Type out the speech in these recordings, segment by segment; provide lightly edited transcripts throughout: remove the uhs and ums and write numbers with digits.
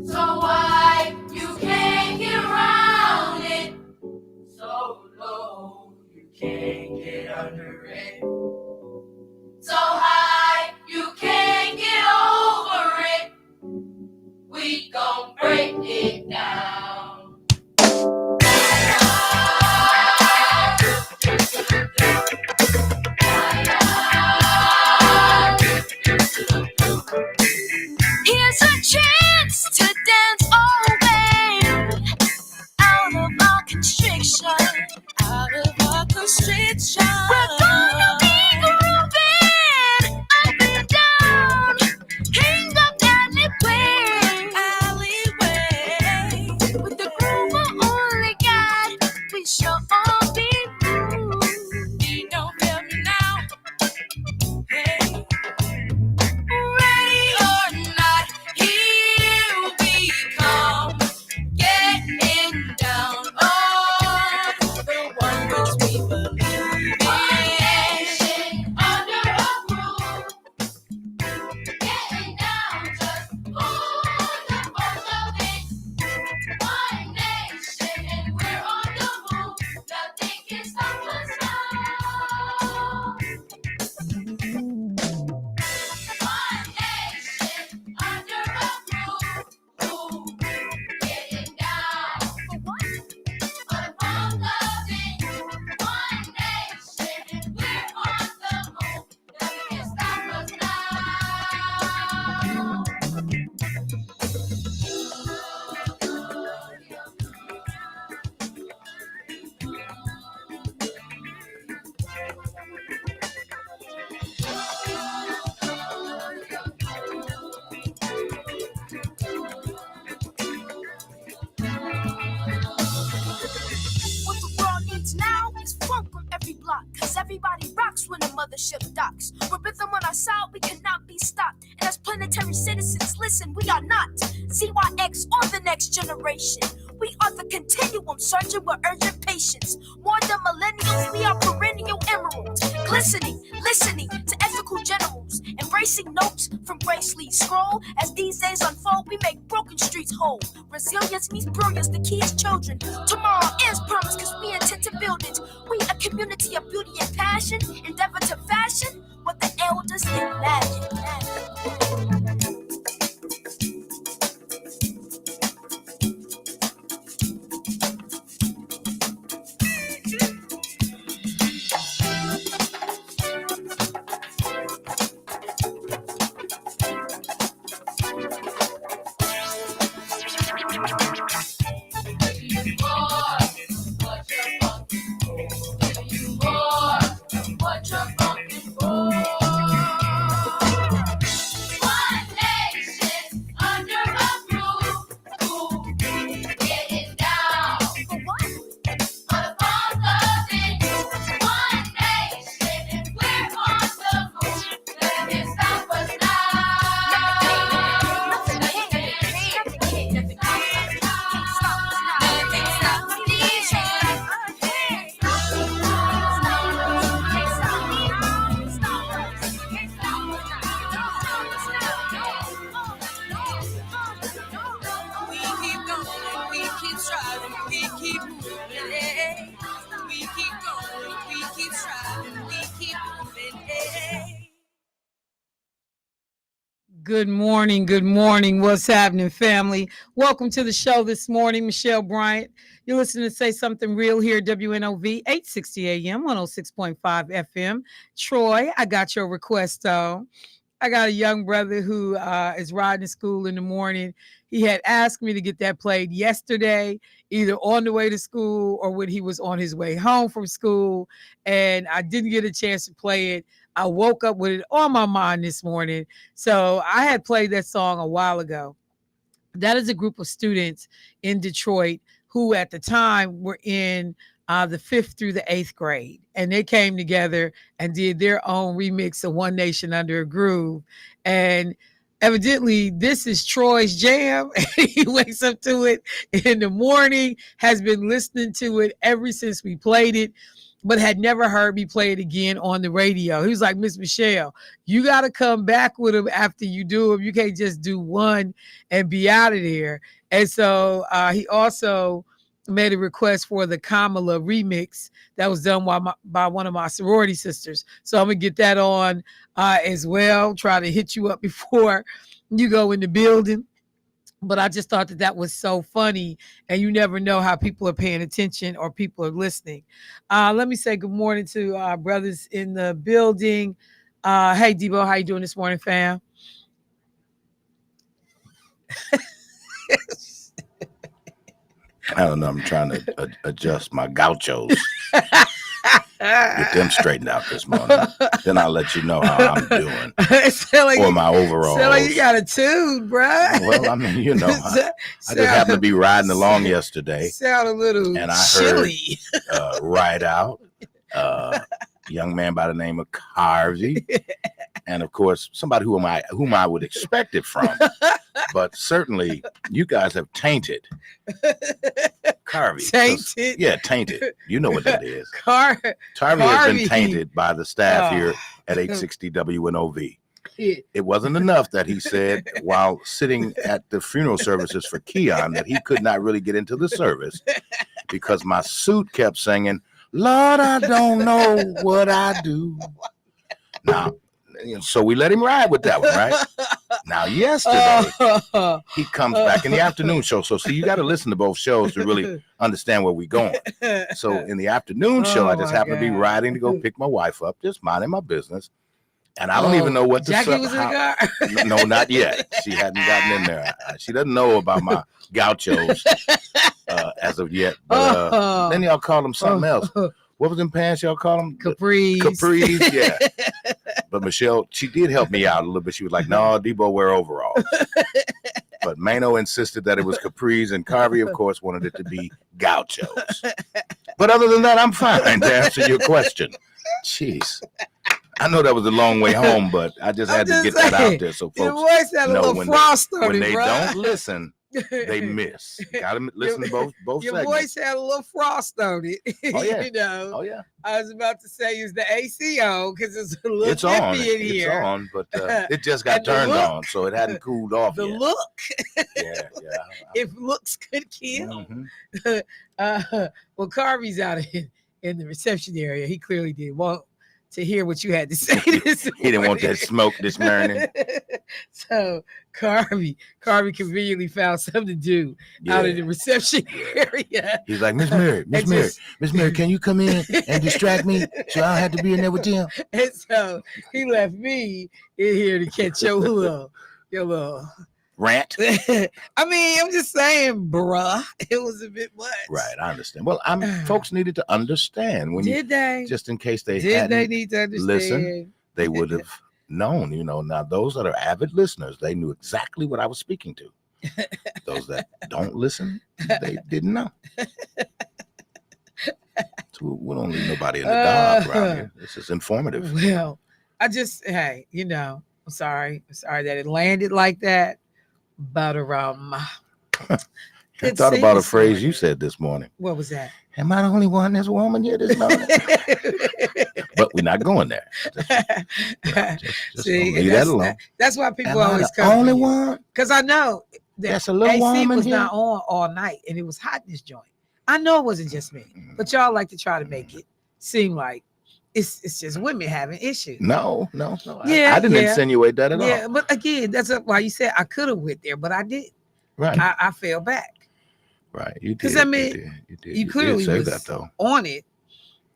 So why you can't get around it? So low you can't get under it. So high you can't get over it. We gon' break it down. Here's a chance to dance away out of our constriction, out of our constriction. We're gonna be grooving up and down, hang up alleyway. With the groove we only got, we sure all be moved. You don't feel me now, hey. Ready or not, here we come, getting down on the one which we believe in. One nation under a roof, getting down just who's the first of it. One nation and we're on the move, nothing can stop us now. One nation under a roof, getting down for the wrong of it. One nation and we're on the move, nothing can stop us now. What the world needs now is funk from every block. Cause everybody rocks when the mothership docks. With rhythm on our side, we cannot be stopped. And as planetary citizens, listen, we are not ZYX or the next generation. We are the continuum, searching with urgent patience. More than millennials, we are perennial emeralds. Glistening, listening to ethical generals. Embracing notes from Grace Lee's scroll. As these days unfold, we make broken streets whole. Resilience meets brilliance, the key is children. Tomorrow is promised, cause we intend to build it. We a community of beauty and passion. Endeavor to fashion what the elders imagine. What you're funkin' for. Good morning. Good morning. What's happening, family? Welcome to the show this morning. Michelle Bryant. You're listening to Say Something Real here at WNOV 860 AM, 106.5 FM. Troy, I got your request, though. I got a young brother who is riding to school in the morning. He had asked me to get that played yesterday, either on the way to school or when he was on his way home from school. And I didn't get a chance to play it. I woke up with it on my mind this morning. So I had played that song a while ago. That is a group of students in Detroit who at the time were in the 5th through the 8th grade. And they came together and did their own remix of One Nation Under a Groove. And evidently, this is Troy's jam. He wakes up to it in the morning, has been listening to it ever since we played it. but had never heard me play it again on the radio. He was like, Miss Michelle, you got to come back with him after you do them. You can't just do one and be out of there. And so he also made a request for the Kamala remix that was done by one of my sorority sisters. So I'm going to get that on as well. Try to hit you up before you go in the building. But I just thought that was so funny, and you never know how people are paying attention or people are listening. Let me say good morning to our brothers in the building. Hey, Debo, how you doing this morning, fam? I don't know. I'm trying to adjust my gauchos. Get them straightened out this morning. Then I'll let you know how I'm doing. Or my overalls. Sound like you got a tune, bruh. Well, I mean, you know, I just happened to be riding along yesterday. Sound a little and I chilly. Heard Ride Out, young man by the name of Carvey. And of course, somebody whom I would expect it from. But certainly you guys have tainted Carvey. Tainted? Yeah, tainted. You know what that is. Carvey has been tainted by the staff here at 860 WNOV. It wasn't enough that he said while sitting at the funeral services for Keon that he could not really get into the service because my suit kept singing, Lord, I don't know what I do. Now, so we let him ride with that one, right? Now, yesterday, he comes back in the afternoon show. So, see, you got to listen to both shows to really understand where we're going. So, in the afternoon show, I just happened to be riding to go pick my wife up, just minding my business. And I don't even know what to say. Jackie was in the car? No, not yet. She hadn't gotten in there. She doesn't know about my gauchos as of yet. But then y'all call them something else. What was them pants y'all call them? Capris. Capris, yeah. But Michelle, she did help me out a little bit. She was like, no, Debo, wear overalls. But Mano insisted that it was Capris, and Carvey, of course, wanted it to be gauchos. But other than that, I'm fine to answer your question. Jeez. I know that was a long way home, but I just had to get that out there so folks know when they don't listen, they miss. Gotta listen to both your segments. voice had a little frost on it. Oh, yeah. You know. Oh, yeah. I was about to say it's the ACO because it's a little nippy in here. It's on, but it just got turned on, so it hadn't cooled off the yet. Look. Yeah. If looks could kill. Mm-hmm. Well, Carvey's out in the reception area. He clearly did want to hear what you had to say this He didn't want that smoke this morning. So Carvey conveniently found something to do out in the reception area. He's like, Miss Mary, can you come in and distract me so I don't have to be in there with them? And so he left me in here to catch your little rant. I mean, I'm just saying, bruh, it was a bit much. Right, I understand. Well, folks needed to understand when they? Just in case they need to understand? Listen, they would have known. Now those that are avid listeners, they knew exactly what I was speaking to. Those that don't listen, they didn't know. So we don't leave nobody in the dark around here. This is informative. Well, I'm sorry that it landed like that. But I thought about a phrase you said this morning. What was that? Am I the only one that's woman here this morning? But we're not going there. Just leave that alone. That's why people always come. Only one? Because I know that's a little woman AC was here. not on all night, and it was hot in this joint. I know it wasn't just me, but y'all like to try to make it seem like it's just women having issues. No. I didn't insinuate that at all. Yeah, but again, that's why you said I could have went there, but I didn't. Right. I fell back. Right. You did. Because I mean, you clearly say was that though. On it.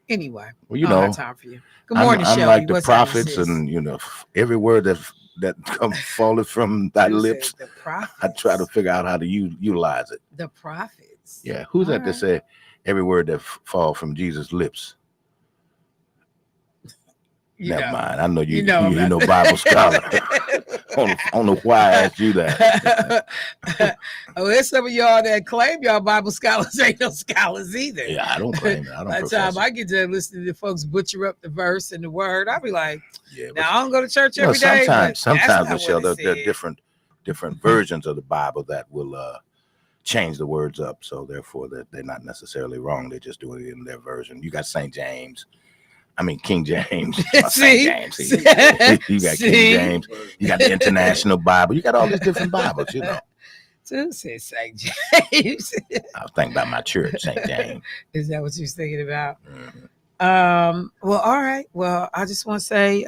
Anyway. Well, you know, time for you. Good morning, I'm Shelby. like the What's prophets, and every word that comes falling from thy lips, I try to figure out how to utilize it. The prophets. Yeah. Who's that say every word that fall from Jesus' lips? Never mind. I know you know Bible scholar. I don't know why I asked you that. There's some of y'all that claim y'all Bible scholars ain't no scholars either. Yeah, I don't claim it. By the time I get to listening to folks butcher up the verse and the word, I'll be like, now I don't go to church every day. Sometimes, Michelle, there are different versions of the Bible that will change the words up, so therefore that they're not necessarily wrong. They're just doing it in their version. You got St. James. I mean, King James. St. James. You got King James. You got the International Bible. You got all these different Bibles, you know. Who said St. James? I was thinking about my church, St. James. Is that what you was thinking about? Mm-hmm. Well, all right. Well, I just want to say,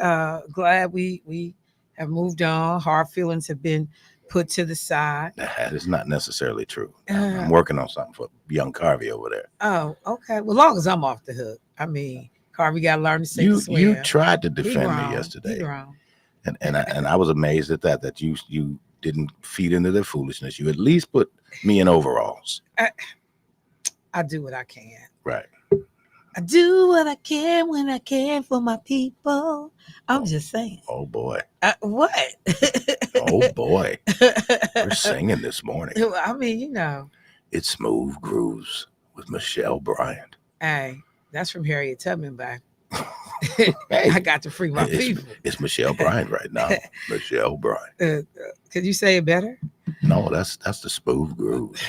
glad we have moved on. Hard feelings have been put to the side. That is not necessarily true. I'm working on something for young Carvey over there. Oh, okay. Well, as long as I'm off the hook. I mean, Carvey got to learn to sing and swim. You tried to defend me yesterday. And I was amazed at that you didn't feed into their foolishness. You at least put me in overalls. I do what I can. Right. I do what I can when I can for my people. I'm just saying. Oh boy. What? Oh boy. We're singing this morning. I mean, you know. It's Smooth Grooves with Michelle Bryant. Hey, that's from Harriet Tubman back. Hey, I got to free my people. It's Michelle Bryant right now. Michelle Bryant. Could you say it better? No, that's the Smooth Grooves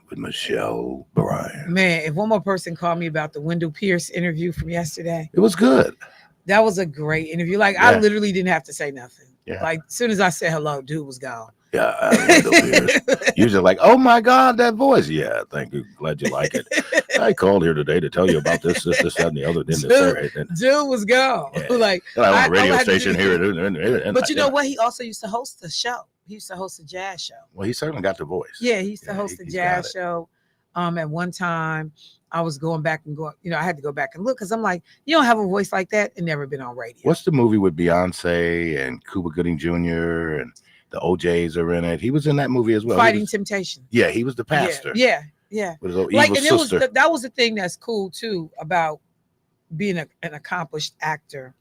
with Michelle Bryant. Man, if one more person called me about the Wendell Pierce interview from yesterday. It was good. That was a great interview. Like, I literally didn't have to say nothing. Yeah. Like, as soon as I said hello, dude was gone. Yeah, Wendell Pierce. Usually like, oh my God, that voice. Yeah, thank you. Glad you like it. I called here today to tell you about this, that, and the other. Dude was gone. Yeah. Like, I on a radio station here. But you know what? He also used to host the show. He used to host a jazz show. Well, he certainly got the voice. Yeah, he used to host a jazz show. At one time, I was going back and going, I had to go back and look because I'm like, you don't have a voice like that and never been on radio. What's the movie with Beyonce and Cuba Gooding Jr. and the OJs are in it? He was in that movie as well. Fighting Temptation. Yeah, he was the pastor. Yeah. With his little like, evil and sister. that was the thing that's cool too about being an accomplished actor,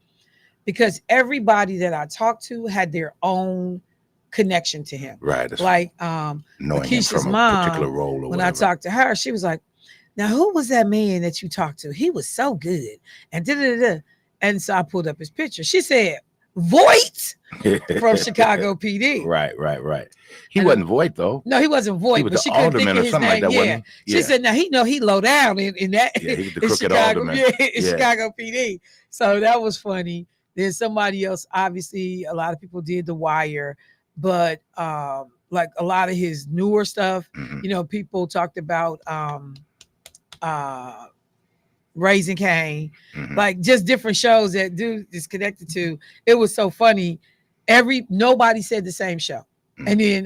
because everybody that I talked to had their own connection to him. Right. Like knowing him Keisha's from a mom, particular role or when whatever. I talked to her, she was like, now who was that man that you talked to? He was so good. And da-da-da-da. And so I pulled up his picture. She said, Voight from Chicago PD. Right. He wasn't Voight though. No, he wasn't Voight. He was but she the couldn't think alderman of or his something name. like that, wasn't he? She said, now he low down in that. Yeah, he was the in crooked Chicago, alderman. in Chicago PD. So that was funny. Then somebody else, obviously, a lot of people did The Wire, but like a lot of his newer stuff, people talked about Raising Cane, like just different shows that dude is connected to. It was so funny. Nobody said the same show. And then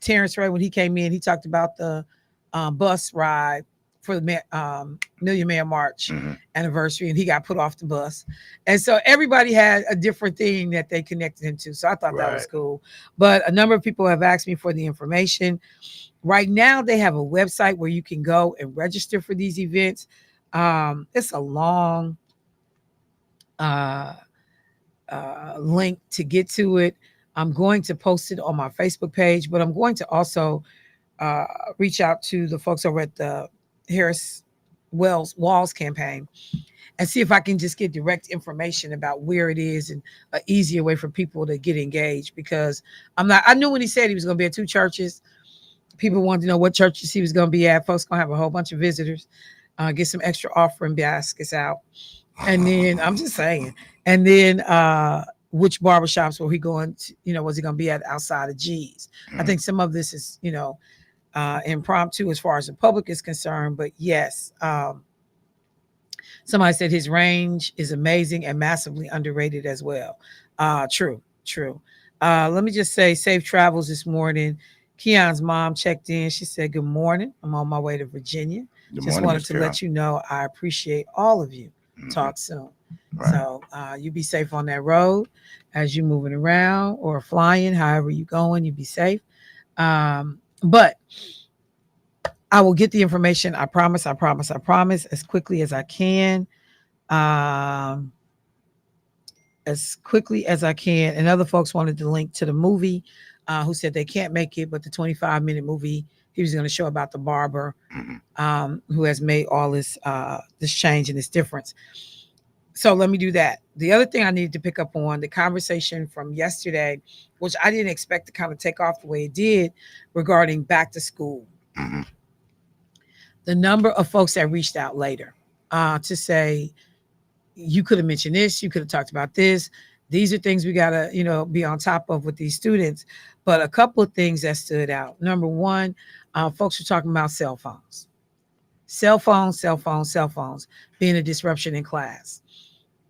Terrence Ray, when he came in, he talked about the bus ride for the Million Man March anniversary, and he got put off the bus. And so everybody had a different thing that they connected him to. So I thought that was cool. But a number of people have asked me for the information. Right now, they have a website where you can go and register for these events. It's a long link to get to it. I'm going to post it on my Facebook page, but I'm going to also reach out to the folks over at the Harris Walls campaign and see if I can just get direct information about where it is and an easier way for people to get engaged, because I knew when he said he was going to be at 2 churches, people wanted to know what churches he was going to be at. Folks going to have a whole bunch of visitors, get some extra offering baskets out. And then I'm just saying, and then which barbershops were he going to, was he going to be at outside of G's? I think some of this is, impromptu as far as the public is concerned, but yes, somebody said his range is amazing and massively underrated as well. True. Let me just say safe travels this morning. Keon's mom checked in. She said, good morning. I'm on my way to Virginia. Just wanted to let you know I appreciate all of you. Talk soon. Right. So you be safe on that road as you moving around or flying, however you going, you be safe. But I will get the information. I promise as quickly as I can. As quickly as I can. And other folks wanted the link to the movie who said they can't make it, but the 25-minute movie he was going to show about the barber who has made all this change and this difference. So let me do that. The other thing I needed to pick up on, the conversation from yesterday, which I didn't expect to kind of take off the way it did, regarding back to school. Mhm. The number of folks that reached out later to say, you could have mentioned this, you could have talked about this. These are things we got to, be on top of with these students. But a couple of things that stood out. Number one, folks were talking about cell phones. Cell phones, cell phones, cell phones being a disruption in class.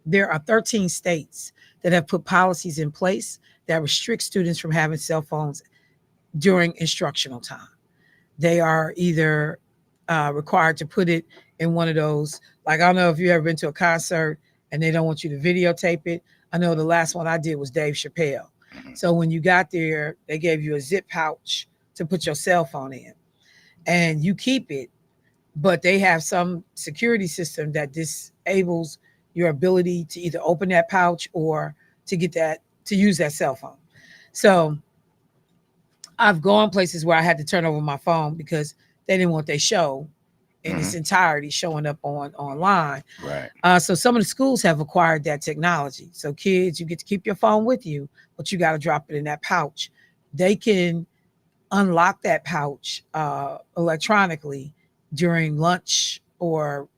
There are 13 states that have put policies in place that restrict students from having cell phones during instructional time. They are either required to put it in one of those, like, I don't know if you ever been to a concert and they don't want you to videotape it. I know the last one I did was Dave Chappelle. Mhm. So when you got there, they gave you a zip pouch to put your cell phone in, and you keep it, but they have some security system that disables your ability to either open that pouch or to use that cell phone. So I've gone places where I had to turn over my phone because they didn't want their show in its entirety showing up online. Right. So some of the schools have acquired that technology. So kids, you get to keep your phone with you, but you got to drop it in that pouch. They can unlock that pouch electronically during lunch, or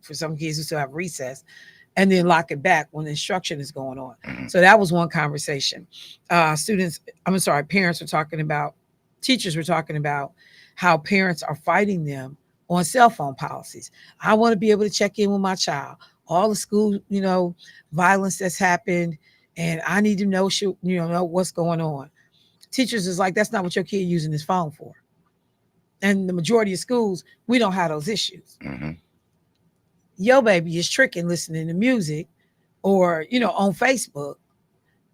for some kids who still have recess, and then lock it back when the instruction is going on. Mhm. So that was one conversation. Parents were talking about, teachers were talking about how parents are fighting them on cell phone policies. I want to be able to check in with my child, all the school, violence that's happened, and I need to know what's going on. Teachers is like, that's not what your kid using his phone for. And the majority of schools, we don't have those issues. Mhm. Your baby is tricking, listening to music, or on Facebook.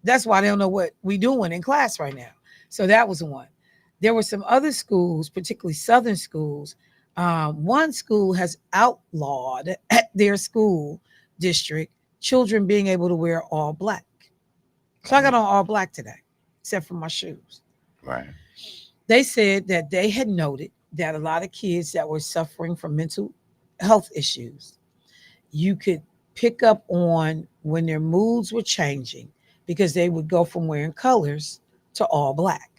That's why they don't know what we doing in class right now. So that was one. There were some other schools, particularly Southern schools. One school has outlawed at their school district children being able to wear all black. So I got on all black today, except for my shoes. Right. They said that they had noted that a lot of kids that were suffering from mental health issues, you could pick up on when their moods were changing because they would go from wearing colors to all black.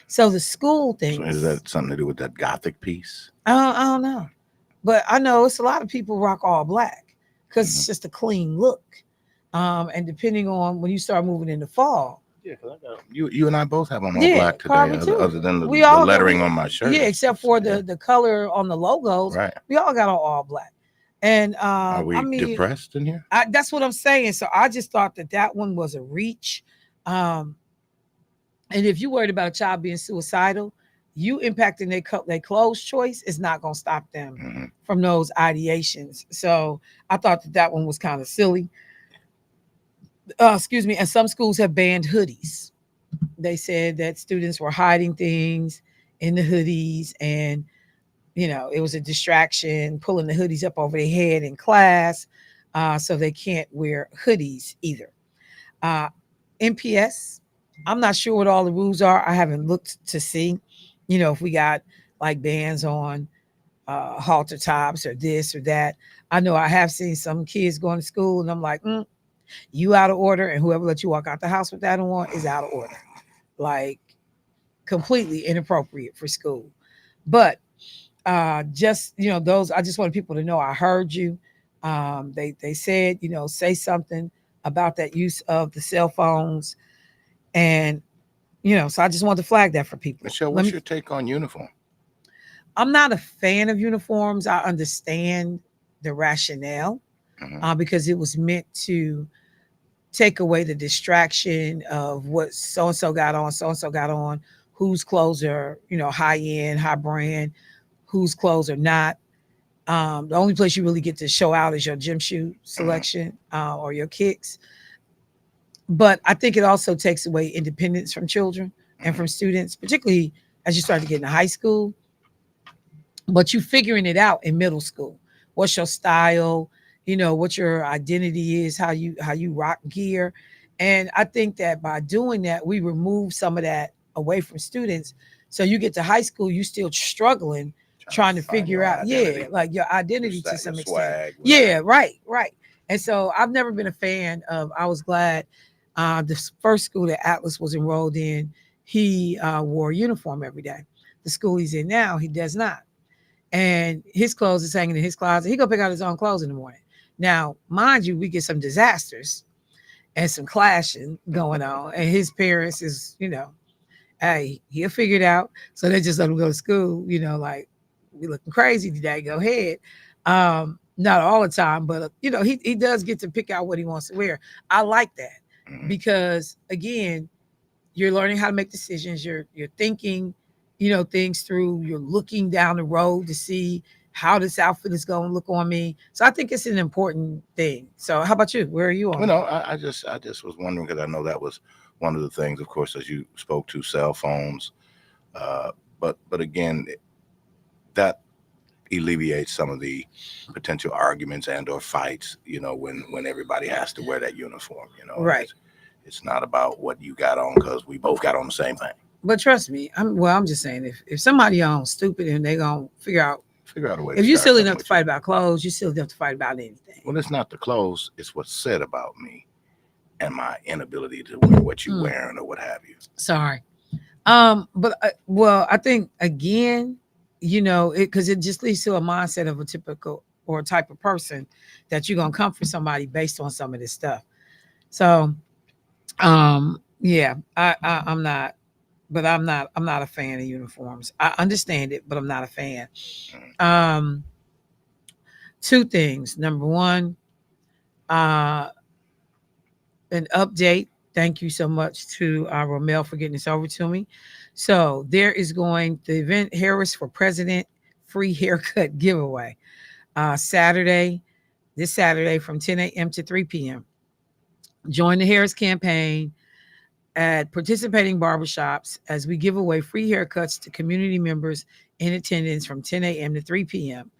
So the school So thinks, is that something to do with that Gothic piece? I don't know, but I know it's a lot of people rock all black because it's Mhm. just a clean look. And depending on when you start moving into fall, Yeah, because I got you and I both have on all yeah, black today, Carmen too. other than the, We the all lettering on my shirt. yeah, except for the color on the logos. Right. We all got on all black. And Are we I mean, depressed in here? that's what I'm saying. So I just thought that one was a reach. Um, and if you worried about a child being suicidal, you impacting their clothes choice is not going to stop them Mhm. from those ideations. So I thought that one was kind of silly. Excuse me. And some schools have banned hoodies. They said that students were hiding things in the hoodies, and it was a distraction, pulling the hoodies up over their head in class. So they can't wear hoodies either. Uh, NPS, I'm not sure what all the rules are. I haven't looked to see, if we got like bans on halter tops or this or that. I know I have seen some kids going to school, and I'm like, you out of order, and whoever let you walk out the house with that on is out of order. Like, completely inappropriate for school. But just those, I just wanted people to know I heard you. They said, say something about that use of the cell phones, and so I just wanted to flag that for people. Michelle, what's your take on uniform? I'm not a fan of uniforms. I understand the rationale because it was meant to take away the distraction of what so and so got on, whose clothes are high end, high brand, whose clothes are not. The only place you really get to show out is your gym shoe selection or your kicks. But I think it also takes away independence from children and from students, particularly as you start to get into high school. But you figuring it out in middle school. What's your style? What your identity is, how you rock gear. And I think that by doing that, we remove some of that away from students. So you get to high school, you still struggling, trying to figure out, like your identity to some extent. Yeah, right. And so I've never been a fan of, I was glad the first school that Atlas was enrolled in, he wore a uniform every day. the school he's in now, he does not. And his clothes is hanging in his closet. He go pick out his own clothes in the morning. Now, mind you, we get some disasters and some clashing going on. And his parents is, hey, he'll figure it out. So they just let him go to school, like, we looking crazy today, go ahead. Not all the time, but he does get to pick out what he wants to wear. I like that because again, you're learning how to make decisions. You're thinking, things through. You're looking down the road to see how this outfit is going to look on me. So I think it's an important thing. So how about you? Where are you on? I just was wondering because I know that was one of the things, of course, as you spoke to cell phones. But again, that alleviates some of the potential arguments and or fights, when everybody has to wear that uniform, Right. It's not about what you got on because we both got on the same thing. But trust me, I'm just saying if somebody on stupid and they gonna figure out a way. If you're silly enough to fight about clothes, you still have to fight about anything. Well, it's not the clothes; it's what's said about me and my inability to wear what you're wearing or what have you. Sorry, but I think again, because it just leads to a mindset of a typical or a type of person that you're gonna come for somebody based on some of this stuff. So, yeah, I'm not. But I'm not a fan of uniforms. I understand it, but I'm not a fan. Two things. Number one, an update. Thank you so much to Romel for getting this over to me. So there is the event Harris for President free haircut giveaway. This Saturday from 10 a.m. to 3 p.m. Join the Harris campaign at participating barbershops as we give away free haircuts to community members in attendance from 10 a.m. to 3 p.m.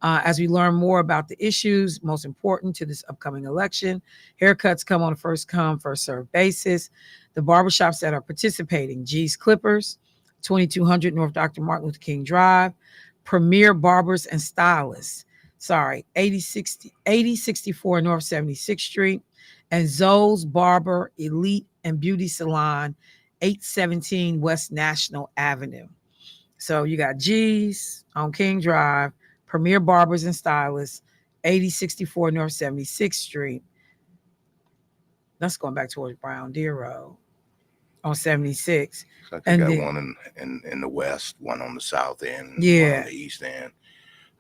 As we learn more about the issues most important to this upcoming election, haircuts come on a first come, first served basis. The barbershops that are participating: G's Clippers, 2200 North Dr. Martin Luther King Drive, Premier Barbers and Stylists, 8064 North 76th Street, and Zoe's Barber Elite and Beauty Salon, 817 West National Avenue. So you got G's on King Drive, Premier Barbers and Stylists, 8064 North 76th Street. That's going back towards Brown Deer Road on 76. So I got one in the west, one on the south end, one on the east end.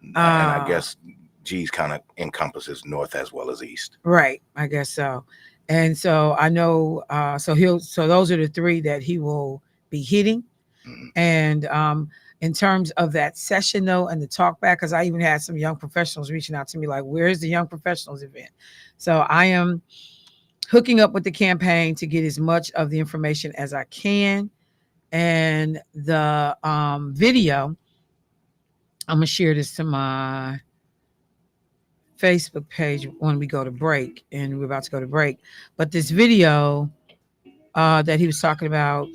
And I guess G's kind of encompasses north as well as east. Right, I guess so. And so I know, so those are the three that he will be hitting. And in terms of that session though, and the talk back, because I even had some young professionals reaching out to me like, where's the young professionals event? So I am hooking up with the campaign to get as much of the information as I can. And the video, I'm gonna share this to my Facebook page when we go to break, and we're about to go to break. But this video that he was talking about,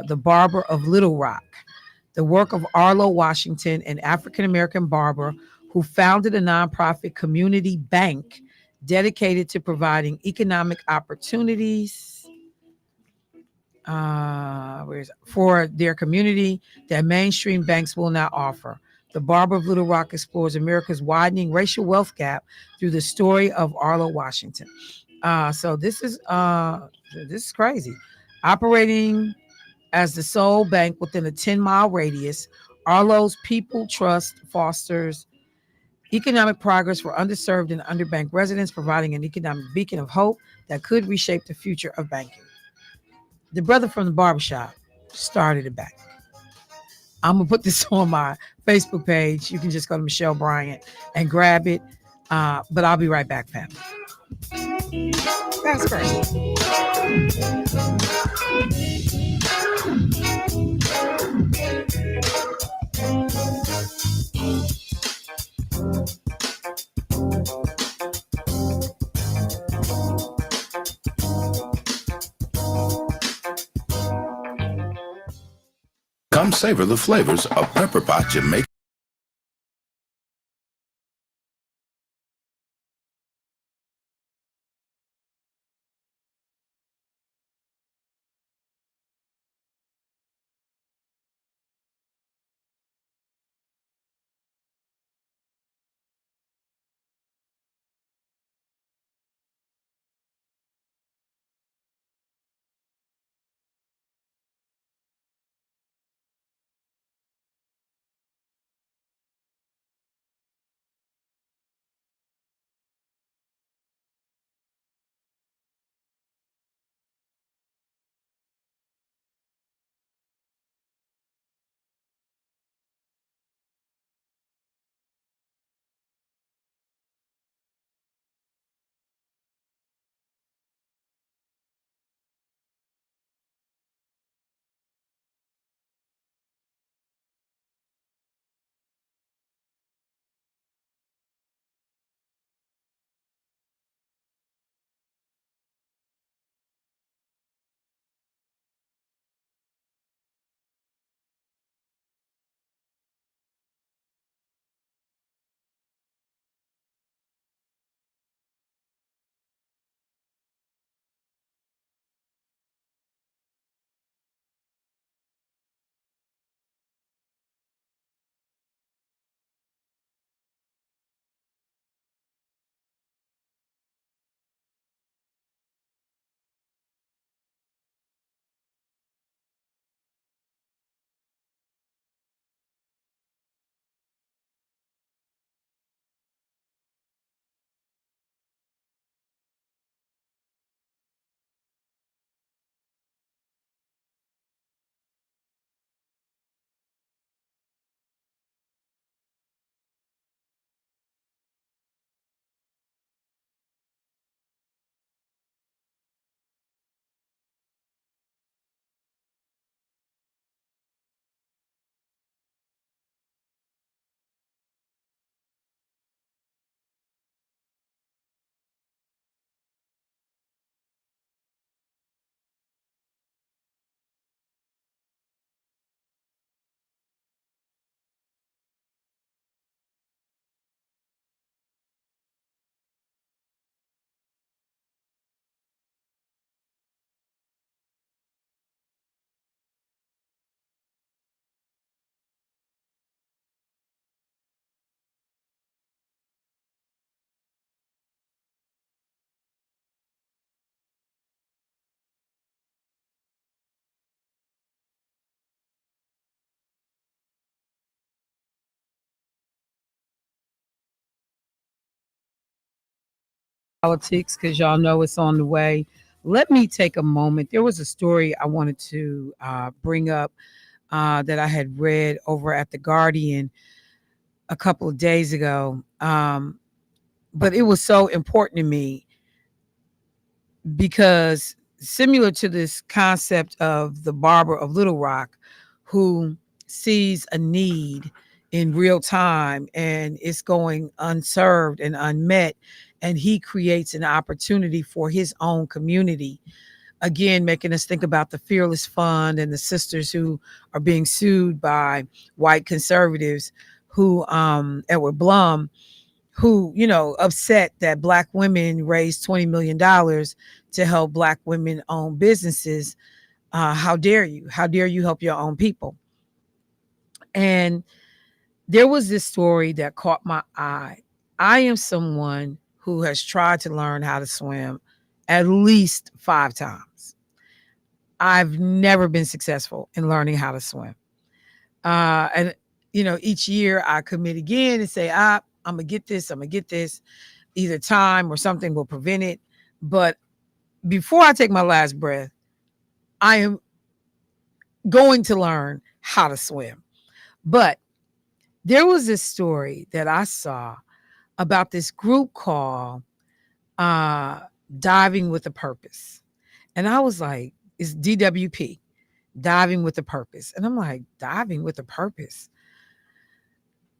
the barber of Little Rock, the work of Arlo Washington, an African-American barber who founded a nonprofit community bank dedicated to providing economic opportunities for their community that mainstream banks will not offer. The Barber of Little Rock explores America's widening racial wealth gap through the story of Arlo Washington. So this is crazy. Operating as the sole bank within a 10-mile radius, Arlo's People Trust fosters economic progress for underserved and underbanked residents, providing an economic beacon of hope that could reshape the future of banking. The brother from the barbershop started it back. I'm going to put this on my Facebook page. You can just go to Michelle Bryant and grab it. But I'll be right back, family. That's great. Come savor the flavors of Pepper Pot Jamaican. Politics, because y'all know it's on the way. Let me take a moment. There was a story I wanted to bring up that I had read over at The Guardian a couple of days ago. But it was so important to me because, similar to this concept of the barber of Little Rock, who sees a need in real time and it's going unserved and unmet, and he creates an opportunity for his own community. Again, making us think about the Fearless Fund and the sisters who are being sued by white conservatives, who Edward Blum, who, upset that Black women raised $20 million to help Black women own businesses. How dare you? How dare you help your own people? And there was this story that caught my eye. I am someone who has tried to learn how to swim at least 5 times. I've never been successful in learning how to swim. And each year I commit again and say, I'm gonna get this. I'm gonna get this. Either time or something will prevent it. But before I take my last breath, I am going to learn how to swim. But there was this story that I saw about this group called Diving with a Purpose. And I was like, it's DWP, Diving with a Purpose. And I'm like, diving with a purpose.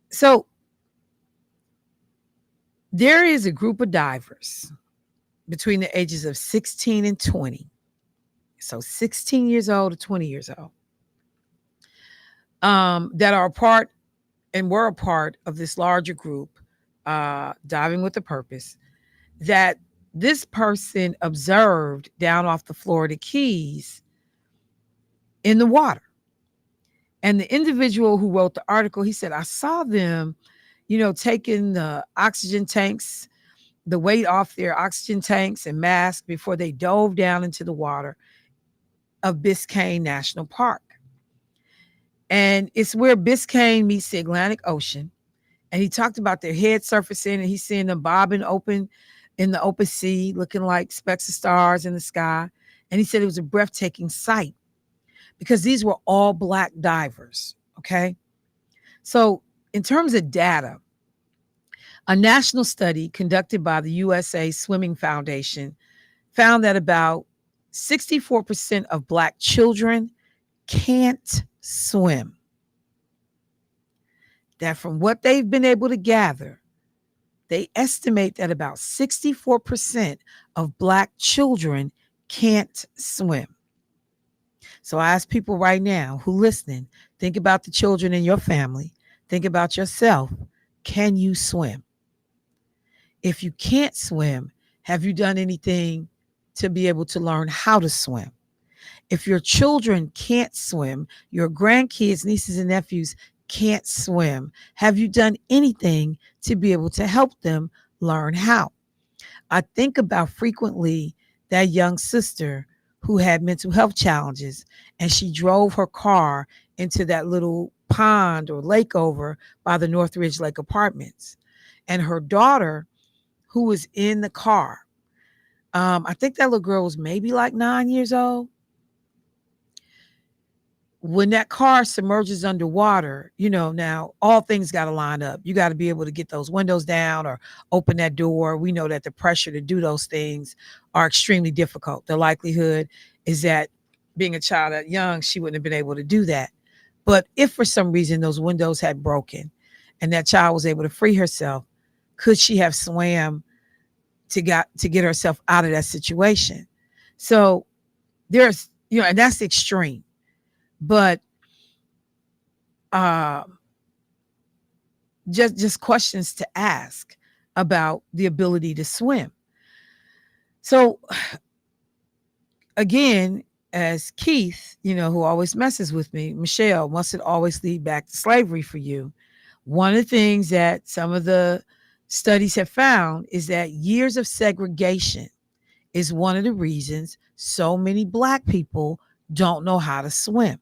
So there is a group of divers between the ages of 16 and 20. So 16 years old to 20 years old, that are a part and were a part of this larger group, Diving with a Purpose, that this person observed down off the Florida Keys in the water. And the individual who wrote the article, he said, I saw them, taking the oxygen tanks, the weight off their oxygen tanks and masks before they dove down into the water of Biscayne National Park. And it's where Biscayne meets the Atlantic Ocean. And he talked about their head surfacing, and he's seeing them bobbing open in the open sea, looking like specks of stars in the sky. And he said it was a breathtaking sight because these were all Black divers. Okay. So in terms of data, a national study conducted by the USA Swimming Foundation found that about 64% of Black children can't swim. That from what they've been able to gather, they estimate that about 64% of Black children can't swim. So I ask people right now who listening, think about the children in your family. Think about yourself. Can you swim? If you can't swim, have you done anything to be able to learn how to swim? If your children can't swim, your grandkids, nieces and nephews can't swim, have you done anything to be able to help them learn how? I think about frequently that young sister who had mental health challenges, and she drove her car into that little pond or lake over by the Northridge Lake Apartments. And her daughter, who was in the car, I think that little girl was maybe like 9 years old. When that car submerges underwater, now all things got to line up. You got to be able to get those windows down or open that door. We know that the pressure to do those things are extremely difficult. The likelihood is that being a child that young, she wouldn't have been able to do that. But if for some reason those windows had broken and that child was able to free herself, could she have swam to get herself out of that situation? So there's, and that's the extreme. But just questions to ask about the ability to swim. So again, as Keith, who always messes with me, Michelle, must it always lead back to slavery for you? One of the things that some of the studies have found is that years of segregation is one of the reasons so many Black people don't know how to swim.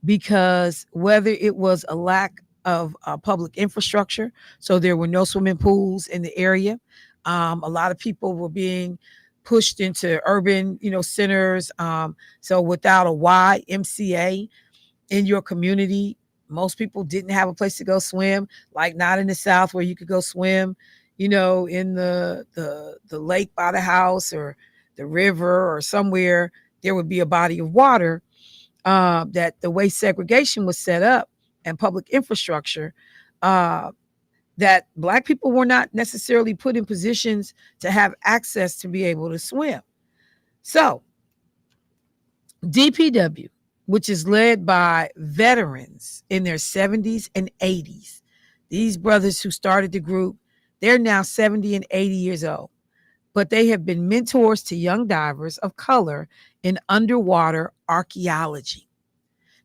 Because whether it was a lack of public infrastructure, so there were no swimming pools in the area, A lot of people were being pushed into urban, centers. So without a YMCA in your community, most people didn't have a place to go swim, like not in the South where you could go swim, in the lake by the house or the river or somewhere there would be a body of water. That the way segregation was set up and public infrastructure, that Black people were not necessarily put in positions to have access to be able to swim. So DPW, which is led by veterans in their 70s and 80s, these brothers who started the group, they're now 70 and 80 years old, but they have been mentors to young divers of color in underwater archaeology.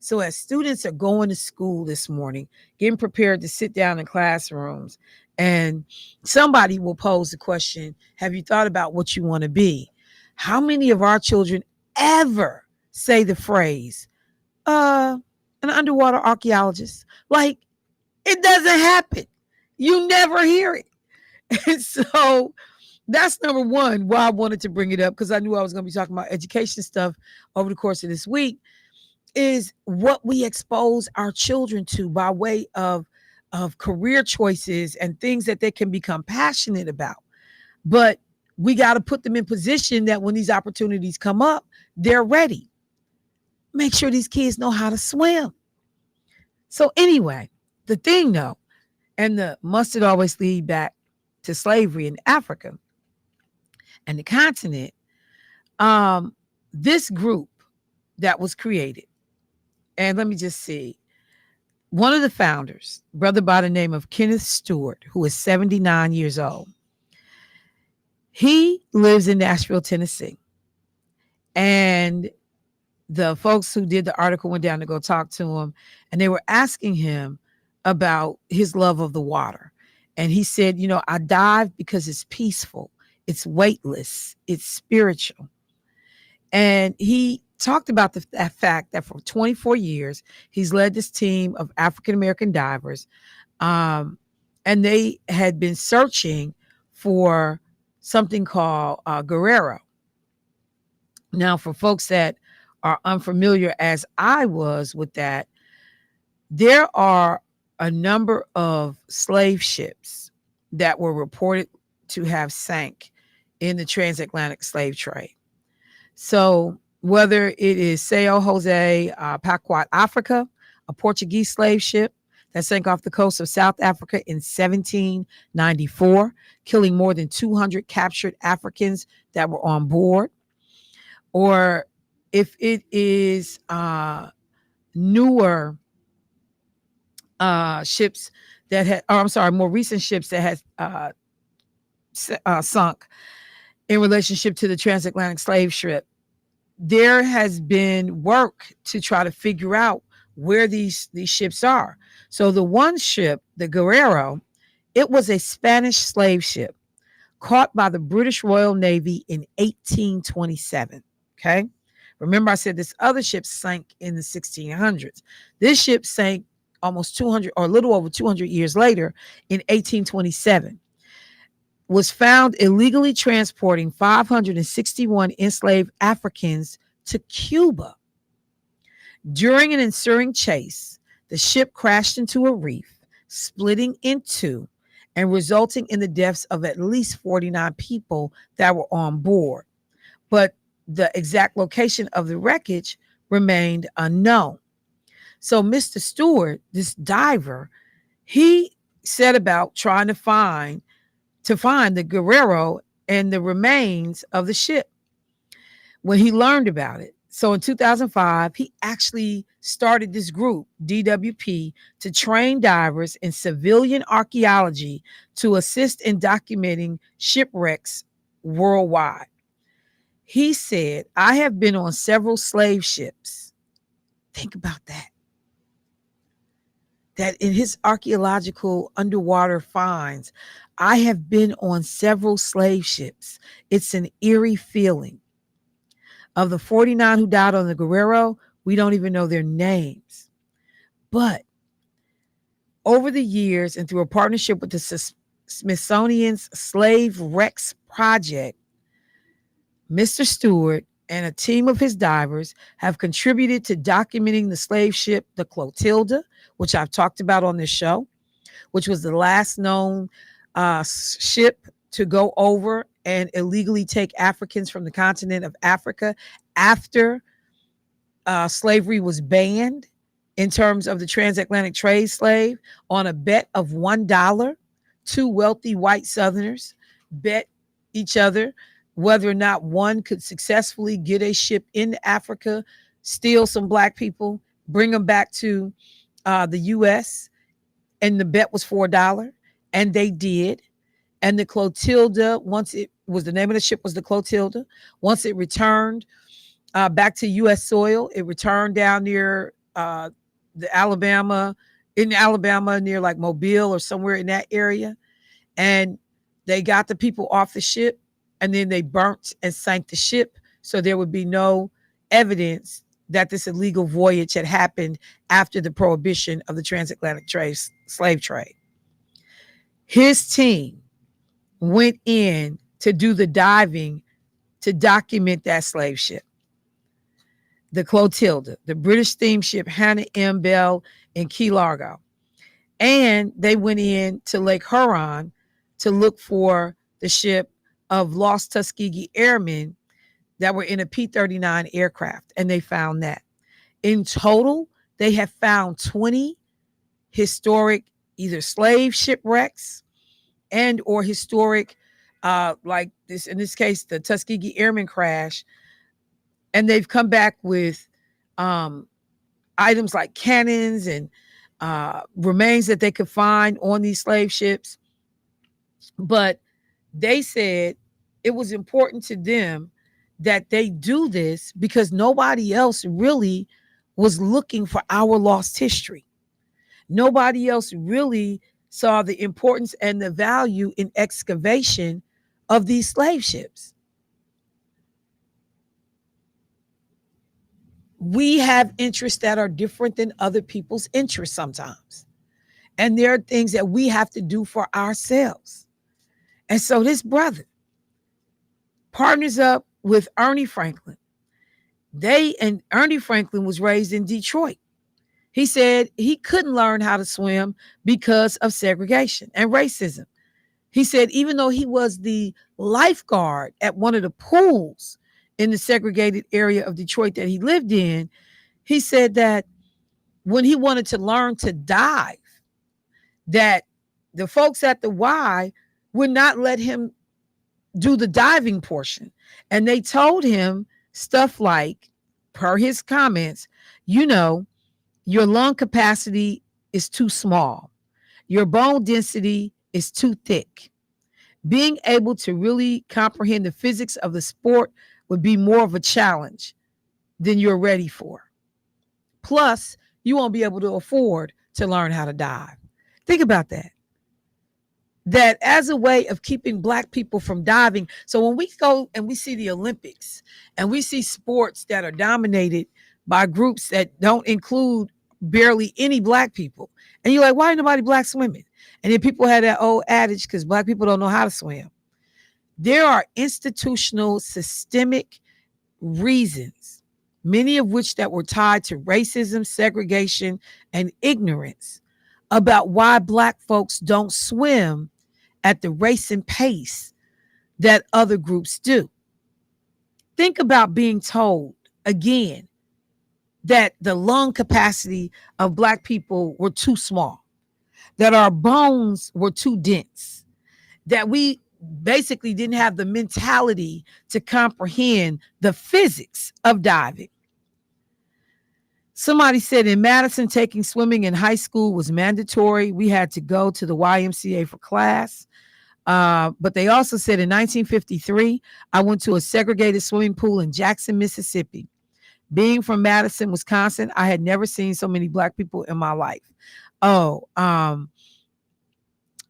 So as students are going to school this morning, getting prepared to sit down in classrooms, and somebody will pose the question, have you thought about what you want to be? How many of our children ever say the phrase, an underwater archaeologist? Like, it doesn't happen. You never hear it. And so that's number one, why I wanted to bring it up, because I knew I was going to be talking about education stuff over the course of this week, is what we expose our children to by way of career choices and things that they can become passionate about. But we got to put them in position that when these opportunities come up, they're ready. Make sure these kids know how to swim. So anyway, the thing though, and the must it always lead back to slavery in Africa and the continent, this group that was created, and let me just see, one of the founders, brother by the name of Kenneth Stewart, who is 79 years old, he lives in Nashville, Tennessee. And the folks who did the article went down to go talk to him, and they were asking him about his love of the water. And he said, I dive because it's peaceful, it's weightless, it's spiritual. And he talked about that fact that for 24 years, he's led this team of African-American divers. And they had been searching for something called Guerrero. Now, for folks that are unfamiliar, as I was with that, there are a number of slave ships that were reported to have sank in the transatlantic slave trade. So whether it is Sao Jose Paquat Africa, a Portuguese slave ship that sank off the coast of South Africa in 1794, killing more than 200 captured Africans that were on board, or if it is newer ships that had, more recent ships that had sunk in relationship to the transatlantic slave ship, there has been work to try to figure out where these ships are. So the one ship, the Guerrero, it was a Spanish slave ship caught by the British Royal Navy in 1827. Okay. Remember, I said this other ship sank in the 1600s. This ship sank almost 200 or a little over 200 years later in 1827. Was found illegally transporting 561 enslaved Africans to Cuba. During an ensuing chase, the ship crashed into a reef, splitting in two and resulting in the deaths of at least 49 people that were on board. But the exact location of the wreckage remained unknown. So Mr. Stewart, this diver, he set about trying to find the Guerrero and the remains of the ship when he learned about it. So in 2005, he actually started this group, DWP, to train divers in civilian archaeology to assist in documenting shipwrecks worldwide. He said, I have been on several slave ships. Think about that. That in his archaeological underwater finds, I have been on several slave ships. It's an eerie feeling. Of the 49 who died on the Guerrero, we don't even know their names. But over the years and through a partnership with the Smithsonian's Slave Wrecks Project, Mr. Stewart and a team of his divers have contributed to documenting the slave ship, the Clotilda, which I've talked about on this show, which was the last known ship to go over and illegally take Africans from the continent of Africa after slavery was banned in terms of the transatlantic trade slave. On a bet of $1, two wealthy white Southerners bet each other whether or not one could successfully get a ship into Africa, steal some black people, bring them back to the U.S., and the bet was $4, and they did. And the Clotilda, once it was, the name of the ship was the Clotilda. Once it returned back to U.S. soil, it returned down near in Alabama, near like Mobile or somewhere in that area. And they got the people off the ship, and then they burnt and sank the ship, so there would be no evidence that this illegal voyage had happened after the prohibition of the transatlantic slave trade. His team went in to do the diving to document that slave ship, the Clotilda, the British steamship Hannah M. Bell in Key Largo. And they went in to Lake Huron to look for the ship of lost Tuskegee airmen that were in a P-39 aircraft, and they found that. In total, they have found 20 historic either slave shipwrecks and or historic, like this, in this case, the Tuskegee Airmen crash. And they've come back with items like cannons and remains that they could find on these slave ships. But they said it was important to them that they do this because nobody else really was looking for our lost history. Nobody else really saw the importance and the value in excavation of these slave ships. We have interests that are different than other people's interests sometimes. And there are things that we have to do for ourselves. And so this brother partners up with Ernie Franklin. Ernie Franklin was raised in Detroit. He said he couldn't learn how to swim because of segregation and racism. He said even though he was the lifeguard at one of the pools in the segregated area of Detroit that he lived in, he said that when he wanted to learn to dive, that the folks at the Y would not let him do the diving portion. And they told him stuff like, per his comments, your lung capacity is too small. Your bone density is too thick. Being able to really comprehend the physics of the sport would be more of a challenge than you're ready for. Plus, you won't be able to afford to learn how to dive. Think about that. That as a way of keeping Black people from diving. So when we go and we see the Olympics and we see sports that are dominated by groups that don't include barely any Black people, and you're like, why ain't nobody Black swimming? And then people have that old adage, because Black people don't know how to swim. There are institutional, systemic reasons, many of which that were tied to racism, segregation, and ignorance about why Black folks don't swim at the race and pace that other groups do. Think about being told, again, that the lung capacity of Black people were too small, that our bones were too dense, that we basically didn't have the mentality to comprehend the physics of diving. Somebody said in Madison, taking swimming in high school was mandatory. We had to go to the YMCA for class. But they also said in 1953, I went to a segregated swimming pool in Jackson, Mississippi. Being from Madison, Wisconsin, I had never seen so many Black people in my life.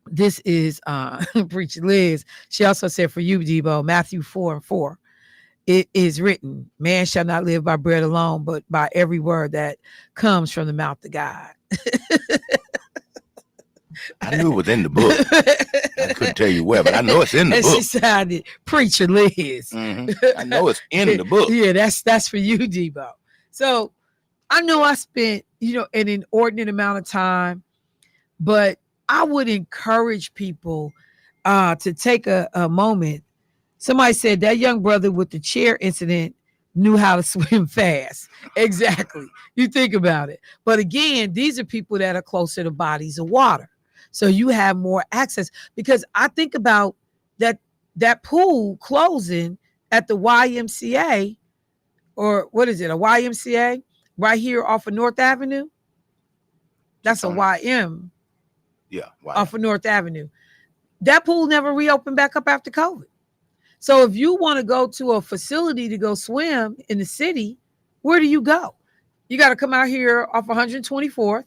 This is Preacher Liz. She also said for you, Debo, Matthew 4:4. It is written, man shall not live by bread alone, but by every word that comes from the mouth of God. I knew it was in the book. I couldn't tell you where, but I know it's in the and book. she sounded preacher Liz. I know it's in the book. Yeah, that's for you, Debo. So I know I spent, an inordinate amount of time, but I would encourage people to take a moment. Somebody said that young brother with the chair incident knew how to swim fast. Exactly. You think about it. But again, these are people that are closer to bodies of water. So you have more access, because I think about that pool closing at the YMCA, or what is it? A YMCA right here off of North Avenue. That's a YM. Yeah. Off of North Avenue. That pool never reopened back up after COVID. So if you want to go to a facility to go swim in the city, where do you go? You got to come out here off 124th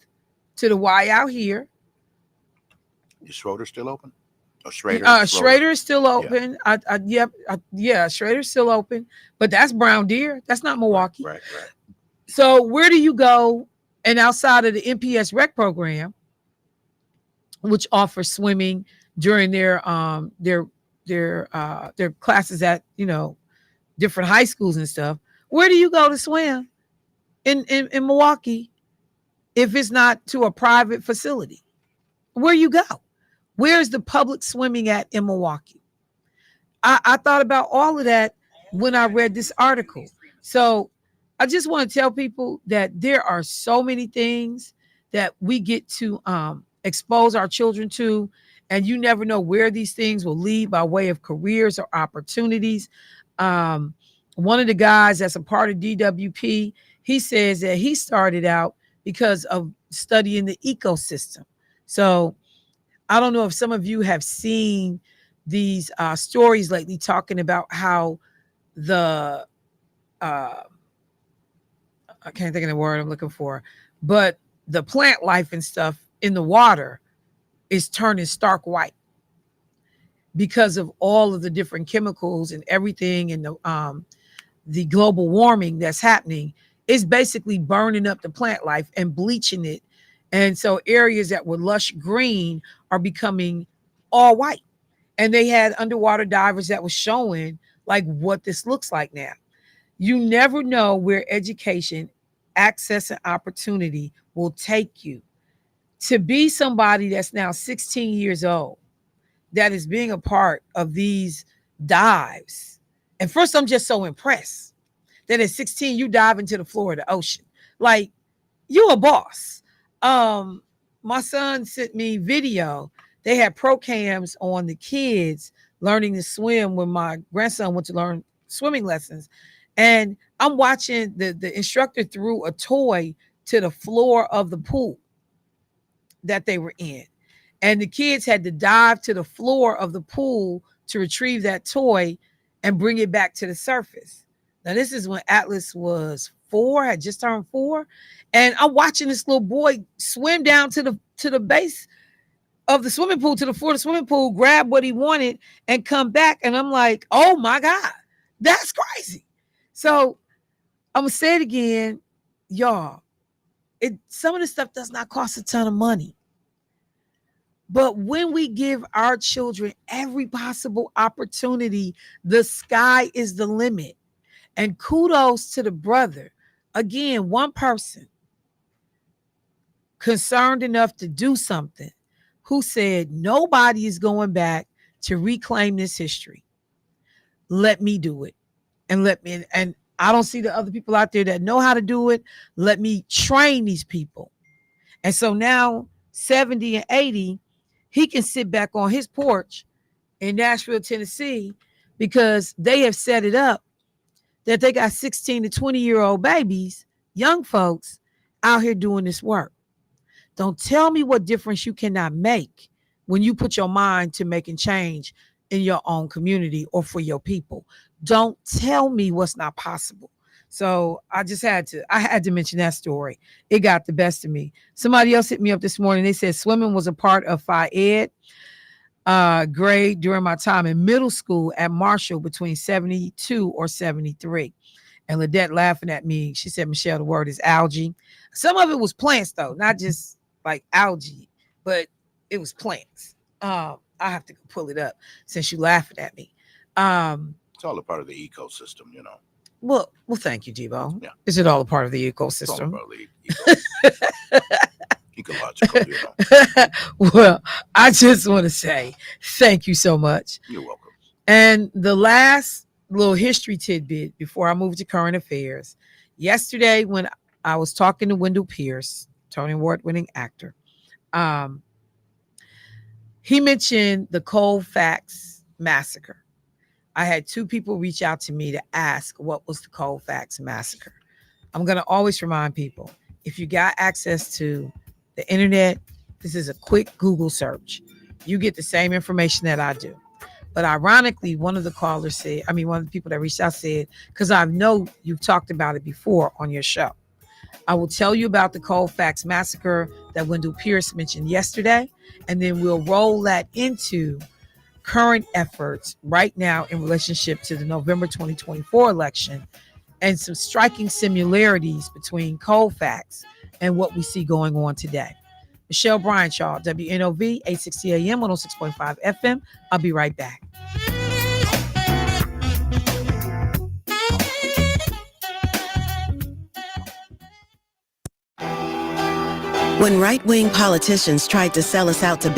to the Y out here. Is Schroeder still open? Oh, Schrader is still open. Yeah. Schrader's still open, but that's Brown Deer. That's not Milwaukee. Right. So where do you go? And outside of the NPS rec program, which offers swimming during their classes at different high schools and stuff, where do you go to swim in Milwaukee if it's not to a private facility? Where you go? Where's the public swimming at in Milwaukee? I thought about all of that when I read this article. So I just want to tell people that there are so many things that we get to expose our children to, and you never know where these things will lead by way of careers or opportunities. One of the guys that's a part of DWP, he says that he started out because of studying the ecosystem. So I don't know if some of you have seen these stories lately talking about how the I can't think of the word I'm looking for, but the plant life and stuff in the water is turning stark white because of all of the different chemicals and everything, and the global warming that's happening is basically burning up the plant life and bleaching it. And so areas that were lush green are becoming all white. And they had underwater divers that was showing like what this looks like now. You never know where education, access, and opportunity will take you. To be somebody that's now 16 years old, that is being a part of these dives. And first, I'm just so impressed that at 16, you dive into the floor of the ocean. Like, you a boss. My son sent me video. They had pro cams on the kids learning to swim when my grandson went to learn swimming lessons. And I'm watching the instructor threw a toy to the floor of the pool that they were in. And the kids had to dive to the floor of the pool to retrieve that toy and bring it back to the surface. Now, this is when Atlas was 4, had just turned 4. And I'm watching this little boy swim down to the base of the swimming pool, to the floor of the swimming pool, grab what he wanted and come back. And I'm like, oh my God, that's crazy. So I'm gonna say it again, y'all. Some of this stuff does not cost a ton of money. But when we give our children every possible opportunity, the sky is the limit. And kudos to the brother. Again, one person concerned enough to do something, who said, nobody is going back to reclaim this history. Let me do it. And I don't see the other people out there that know how to do it. Let me train these people. And so now 70 and 80, he can sit back on his porch in Nashville, Tennessee, because they have set it up that they got 16 to 20-year-old babies, young folks, out here doing this work. Don't tell me what difference you cannot make when you put your mind to making change in your own community or for your people. Don't tell me what's not possible. So I had to mention that story. It got the best of me. Somebody else hit me up this morning. They said swimming was a part of Phi Ed grade during my time in middle school at Marshall between 72 or 73. And Ladette laughing at me. She said, Michelle, the word is algae. Some of it was plants though, not just like algae, but It was plants. I have to pull it up since you laughing at me. Um, It's all a part of the ecosystem, you know. well, thank you, Debo. Yeah. Is it all a part of the It's all a ecosystem? part of the ecological, you know. Well, I just want to say thank you so much. You're welcome. And the last little history tidbit before I move to current affairs. Yesterday, when I was talking to Wendell Pierce, Tony Award winning actor, um, he mentioned the Colfax massacre. I had two people reach out to me to ask what was the Colfax massacre. I'm going to always remind people, if you got access to the internet, this is a quick Google search. You get the same information that I do. But ironically, one of the callers said, one of the people that reached out said, because I know you've talked about it before on your show. I will tell you about the Colfax massacre that Wendell Pierce mentioned yesterday, and then we'll roll that into current efforts right now in relationship to the November 2024 election and some striking similarities between Colfax and what we see going on today. Michelle Bryant, y'all, WNOV, 860 AM, 106.5 FM. I'll be right back. When right-wing politicians tried to sell us out to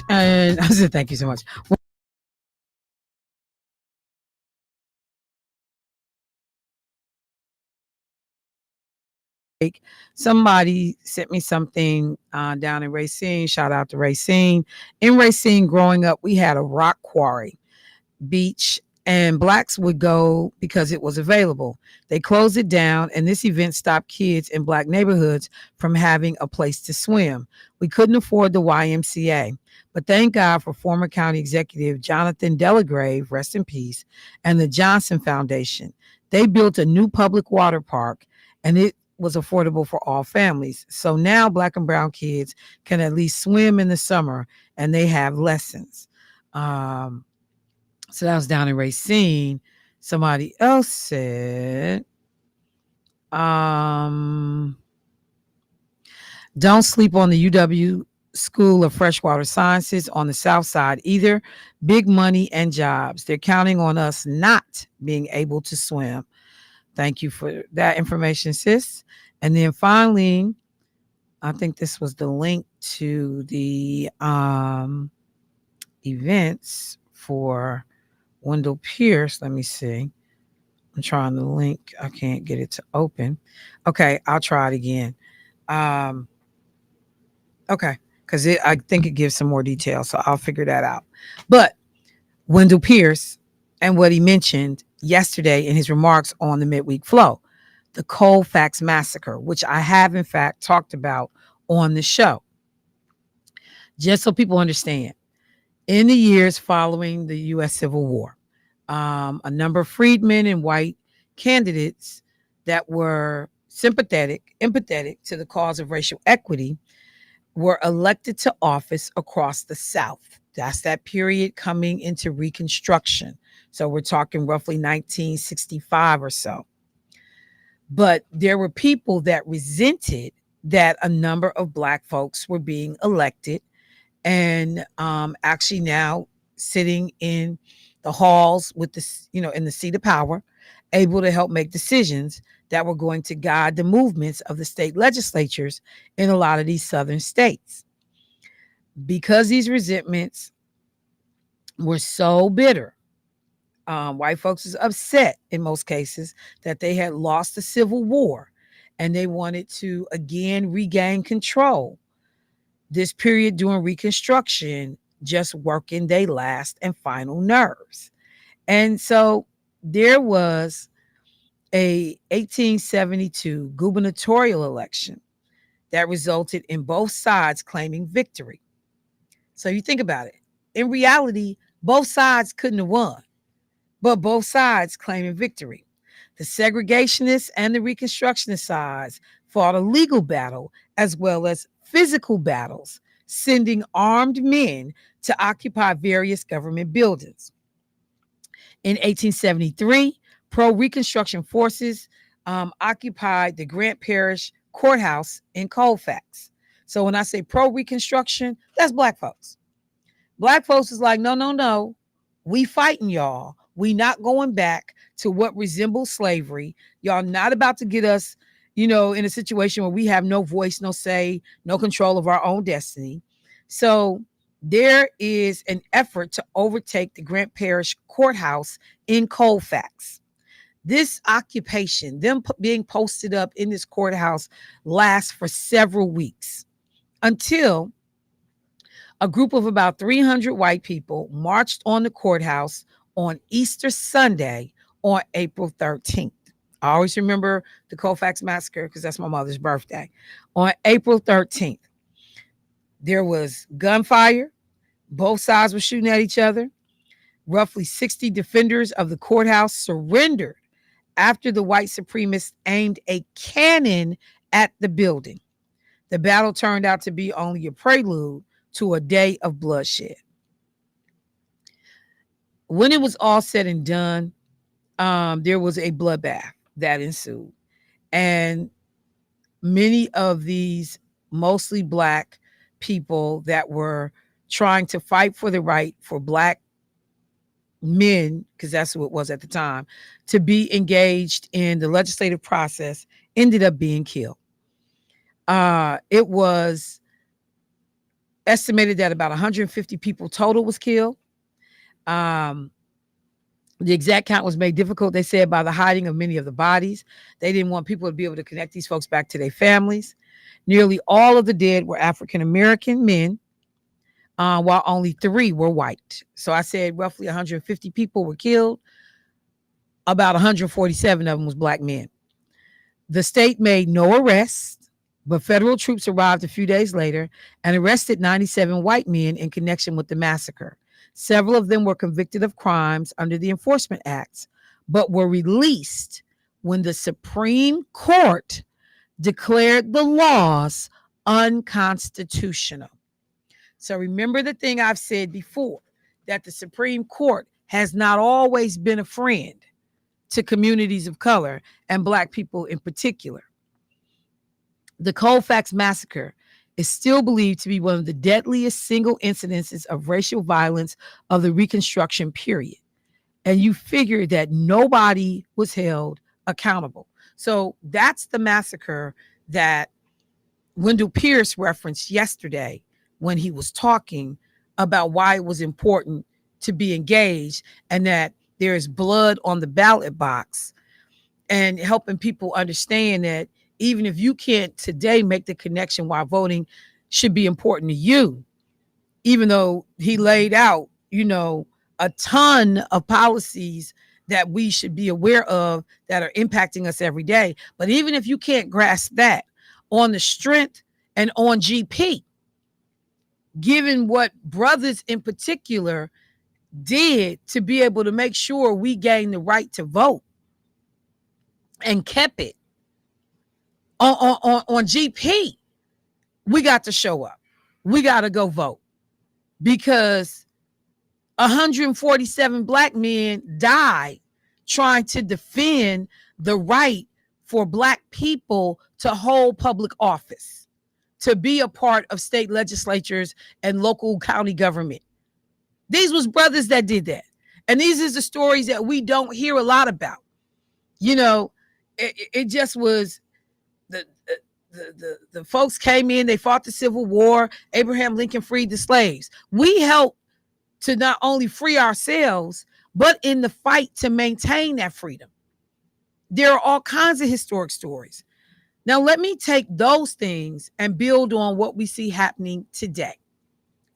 And I said, thank you so much. Somebody sent me something down in Racine. Shout out to Racine. In Racine, growing up, we had a rock quarry beach, and blacks would go because it was available. They closed it down, and this event stopped kids in black neighborhoods from having a place to swim. We couldn't afford the YMCA, but thank God for former county executive Jonathan Delagrave, rest in peace, and the Johnson Foundation. They built a new public water park, and it was affordable for all families. So now black and brown kids can at least swim in the summer, and they have lessons. So that was down in Racine. Somebody else said, don't sleep on the UW School of Freshwater Sciences on the South Side either. Big money and jobs. They're counting on us not being able to swim. Thank you for that information, sis. And then finally, I think this was the link to the events for Wendell Pierce. Let me see. I'm trying the link. I can't get it to open. Okay, I'll try it again. Okay, because I think it gives some more detail, so I'll figure that out. But Wendell Pierce and what he mentioned yesterday in his remarks on the midweek flow, the Colfax massacre, which I have in fact talked about on the show. Just so people understand, in the years following the U.S. Civil War, a number of freedmen and white candidates that were empathetic to the cause of racial equity were elected to office across the South. That's that period coming into Reconstruction. So we're talking roughly 1965 or so. But there were people that resented that a number of black folks were being elected and actually now sitting in the halls with this, in the seat of power, able to help make decisions that were going to guide the movements of the state legislatures in a lot of these southern states. Because these resentments were so bitter, white folks was upset in most cases that they had lost the Civil War and they wanted to again regain control. This period during Reconstruction just working their last and final nerves. And so there was a 1872 gubernatorial election that resulted in both sides claiming victory. So you think about it. In reality, both sides couldn't have won, but both sides claiming victory. The segregationists and the Reconstructionist sides fought a legal battle as well as physical battles, sending armed men to occupy various government buildings. In 1873, pro-Reconstruction forces occupied the Grant Parish Courthouse in Colfax. So when I say pro-Reconstruction, that's black folks. Black folks is like, no, no, no. We fighting y'all. We not going back to what resembles slavery. Y'all not about to get us, in a situation where we have no voice, no say, no control of our own destiny. So there is an effort to overtake the Grant Parish Courthouse in Colfax. This occupation, them being posted up in this courthouse, lasts for several weeks until a group of about 300 white people marched on the courthouse on Easter Sunday on April 13th. I always remember the Colfax Massacre because that's my mother's birthday. On April 13th, there was gunfire. Both sides were shooting at each other. Roughly 60 defenders of the courthouse surrendered after the white supremacists aimed a cannon at the building. The battle turned out to be only a prelude to a day of bloodshed. When it was all said and done, there was a bloodbath that ensued. And many of these mostly black people that were trying to fight for the right for black men, because that's who it was at the time, to be engaged in the legislative process ended up being killed. It was estimated that about 150 people total was killed. The exact count was made difficult, they said, by the hiding of many of the bodies. They didn't want people to be able to connect these folks back to their families. Nearly all of the dead were African-American men, while only 3 were white. So I said roughly 150 people were killed. About 147 of them was black men. The state made no arrests, but federal troops arrived a few days later and arrested 97 white men in connection with the massacre. Several of them were convicted of crimes under the Enforcement Acts, but were released when the Supreme Court declared the laws unconstitutional. So remember the thing I've said before, that the Supreme Court has not always been a friend to communities of color and black people in particular. The Colfax massacre is still believed to be one of the deadliest single incidences of racial violence of the Reconstruction period. And you figure that nobody was held accountable. So that's the massacre that Wendell Pierce referenced yesterday when he was talking about why it was important to be engaged and that there is blood on the ballot box, and helping people understand that even if you can't today make the connection why voting should be important to you, even though he laid out, a ton of policies that we should be aware of that are impacting us every day. But even if you can't grasp that on the strength and on GP, given what brothers in particular did to be able to make sure we gained the right to vote and kept it on GP, we got to show up. We got to go vote, because 147 black men died trying to defend the right for black people to hold public office, to be a part of state legislatures and local county government. These was brothers that did that. And these is the stories that we don't hear a lot about. It just was the folks came in, they fought the Civil War. Abraham Lincoln freed the slaves. We helped to not only free ourselves, but in the fight to maintain that freedom. There are all kinds of historic stories. Now, let me take those things and build on what we see happening today.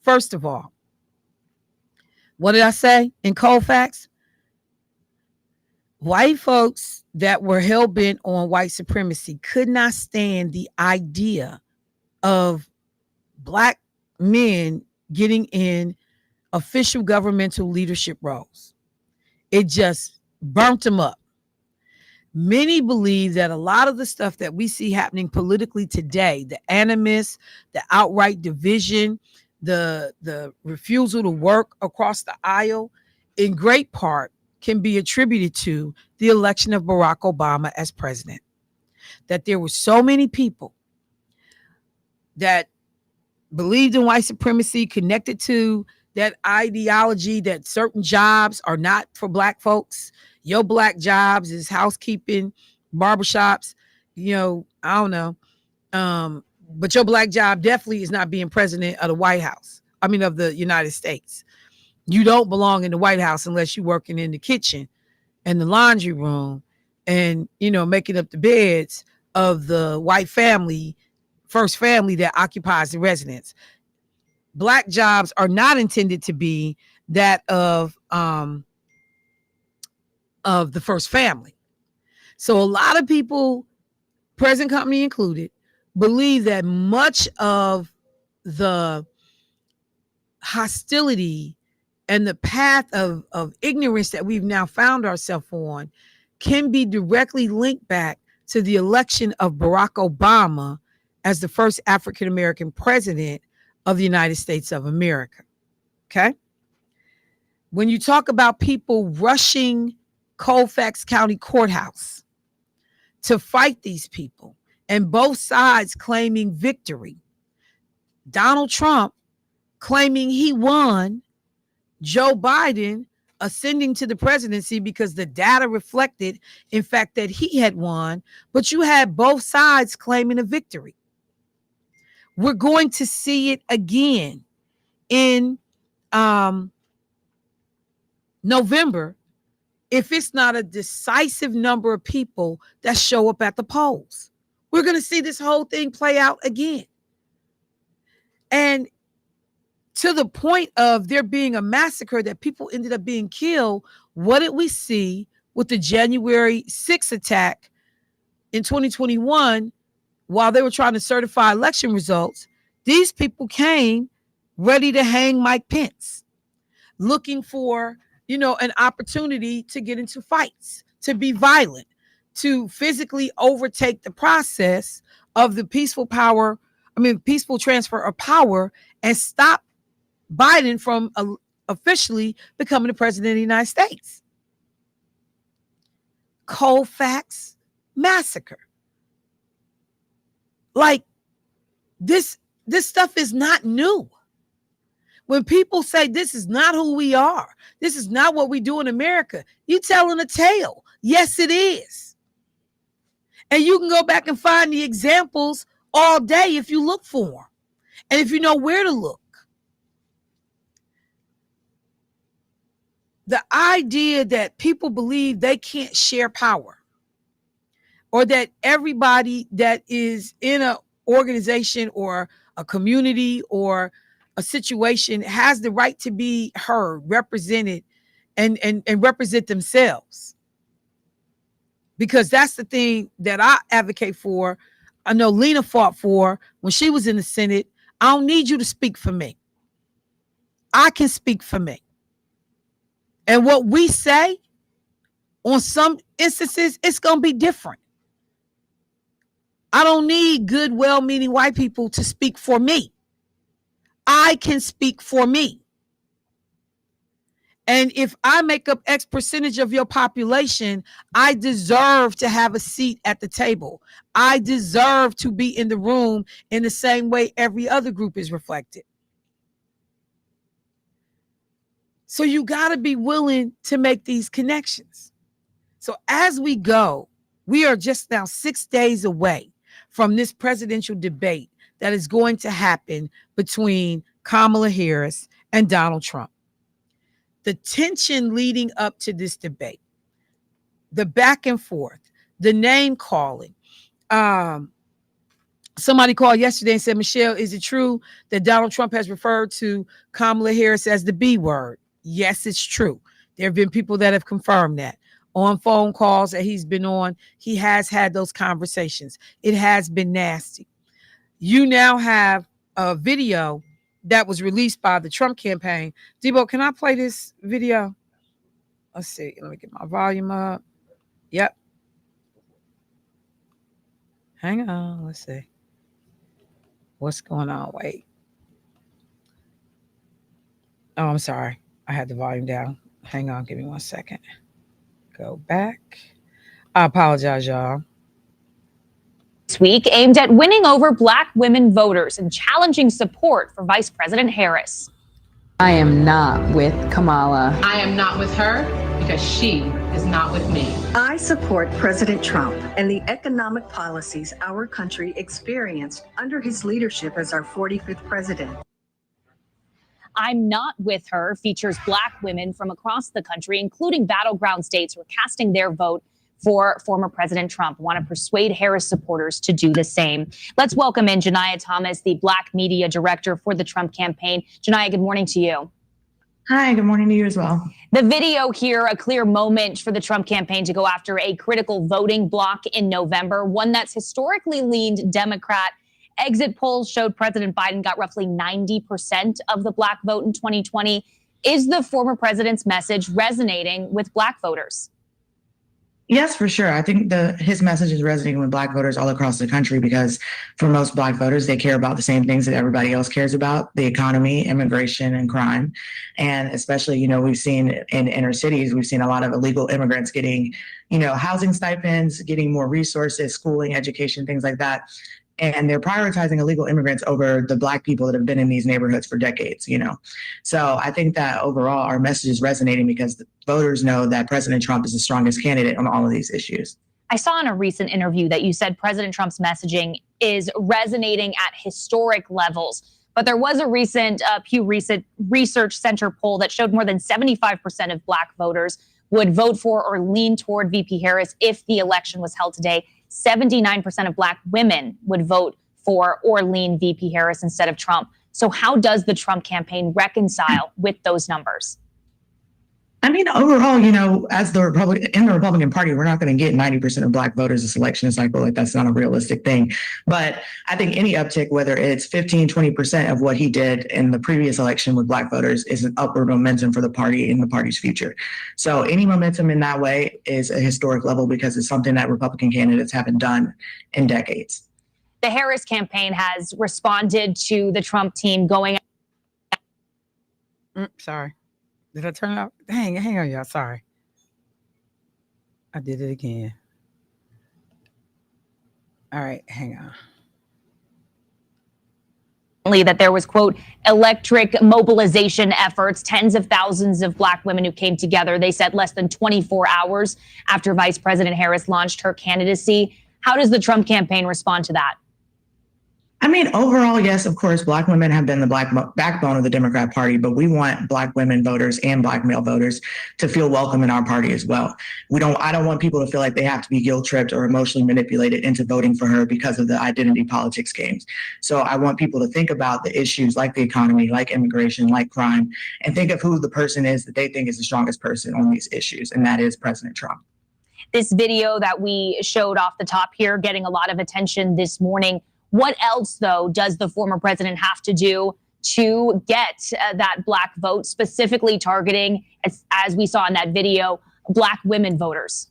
First of all, what did I say in Colfax? White folks that were hell-bent on white supremacy could not stand the idea of black men getting in official governmental leadership roles. It just burnt them up. Many believe that a lot of the stuff that we see happening politically today, the animus, the outright division, the refusal to work across the aisle, in great part can be attributed to the election of Barack Obama as president. That there were so many people that believed in white supremacy, connected to that ideology that certain jobs are not for black folks. Your black jobs is housekeeping, barbershops, I don't know. But your black job definitely is not being president of the White House. Of the United States. You don't belong in the White House unless you're working in the kitchen and the laundry room and, making up the beds of the white family, first family that occupies the residence. Black jobs are not intended to be that of the first family. So a lot of people, present company included, believe that much of the hostility and the path of ignorance that we've now found ourselves on can be directly linked back to the election of Barack Obama as the first African-American president of the United States of America. Okay? When you talk about people rushing Colfax County Courthouse to fight these people and both sides claiming victory, Donald Trump claiming he won, Joe Biden ascending to the presidency because the data reflected, in fact, that he had won, but you had both sides claiming a victory. We're going to see it again in November if it's not a decisive number of people that show up at the polls. We're going to see this whole thing play out again. And to the point of there being a massacre that people ended up being killed, what did we see with the January 6th attack in 2021 while they were trying to certify election results? These people came ready to hang Mike Pence, looking for, an opportunity to get into fights, to be violent, to physically overtake the process of the peaceful transfer of power and stop Biden from officially becoming the president of the United States. Colfax massacre. Like this stuff is not new. When people say this is not who we are, this is not what we do in America, you telling a tale. Yes, it is. And you can go back and find the examples all day if you look for them and if you know where to look. The idea that people believe they can't share power, or that everybody that is in an organization or a community or a situation has the right to be heard, represented, and represent themselves. Because that's the thing that I advocate for. I know Lena fought for when she was in the Senate. I don't need you to speak for me. I can speak for me. And what we say, on some instances, it's going to be different. I don't need good, well-meaning white people to speak for me. I can speak for me. And if I make up X percentage of your population, I deserve to have a seat at the table. I deserve to be in the room in the same way every other group is reflected. So you got to be willing to make these connections. So as we go, we are just now 6 days away from this presidential debate that is going to happen between Kamala Harris and Donald Trump. The tension leading up to this debate, the back and forth, the name calling. Somebody called yesterday and said, Michelle, is it true that Donald Trump has referred to Kamala Harris as the B word? Yes, it's true. There have been people that have confirmed that. On phone calls that he's been on, he has had those conversations. It has been nasty. You now have a video that was released by the Trump campaign. Debo, can I play this video? Let's see. Let me get my volume up. Yep. Hang on. Let's see. What's going on? Wait. Oh, I'm sorry. I had the volume down. Hang on. Give me 1 second. Go back. I apologize, y'all. This week aimed at winning over Black women voters and challenging support for Vice President Harris. I am not with Kamala. I am not with her because she is not with me. I support President Trump and the economic policies our country experienced under his leadership as our 45th president. I'm Not With Her features Black women from across the country, including battleground states who are casting their vote for former President Trump, want to persuade Harris supporters to do the same. Let's welcome in Janiyah Thomas, the Black media director for the Trump campaign. Janiyah, good morning to you. Hi, good morning to you as well. The video here, a clear moment for the Trump campaign to go after a critical voting bloc in November, one that's historically leaned Democrat. Exit polls showed President Biden got roughly 90% of the Black vote in 2020. Is the former president's message resonating with Black voters? Yes, for sure. I think his message is resonating with Black voters all across the country because for most Black voters, they care about the same things that everybody else cares about: the economy, immigration, and crime. And especially, we've seen in inner cities, we've seen a lot of illegal immigrants getting, housing stipends, getting more resources, schooling, education, things like that. And they're prioritizing illegal immigrants over the Black people that have been in these neighborhoods for decades, So I think that overall our message is resonating because the voters know that President Trump is the strongest candidate on all of these issues. I saw in a recent interview that you said President Trump's messaging is resonating at historic levels. But there was a recent Pew Research Center poll that showed more than 75% of Black voters would vote for or lean toward VP Harris if the election was held today. 79% of Black women would vote for or lean VP Harris instead of Trump. So how does the Trump campaign reconcile with those numbers? I mean, overall, you know, as the Republican Party, we're not going to get 90% of Black voters this election cycle. Like, that's not a realistic thing. But I think any uptick, whether it's 15, 20% of what he did in the previous election with Black voters, is an upward momentum for the party and the party's future. So any momentum in that way is a historic level because it's something that Republican candidates haven't done in decades. The Harris campaign has responded to the Trump team going. Sorry. Did I turn it off? Hang on, y'all. Sorry. I did it again. All right, hang on. That there was, quote, electric mobilization efforts, tens of thousands of Black women who came together. They said less than 24 hours after Vice President Harris launched her candidacy. How does the Trump campaign respond to that? I mean, overall, yes, of course, Black women have been the backbone of the Democrat Party, but we want Black women voters and Black male voters to feel welcome in our party as well. I don't want people to feel like they have to be guilt-tripped or emotionally manipulated into voting for her because of the identity politics games. So I want people to think about the issues like the economy, like immigration, like crime, and think of who the person is that they think is the strongest person on these issues, and that is President Trump. This video that we showed off the top here getting a lot of attention this morning. What else, though, does the former president have to do to get that Black vote, specifically targeting, as we saw in that video, Black women voters?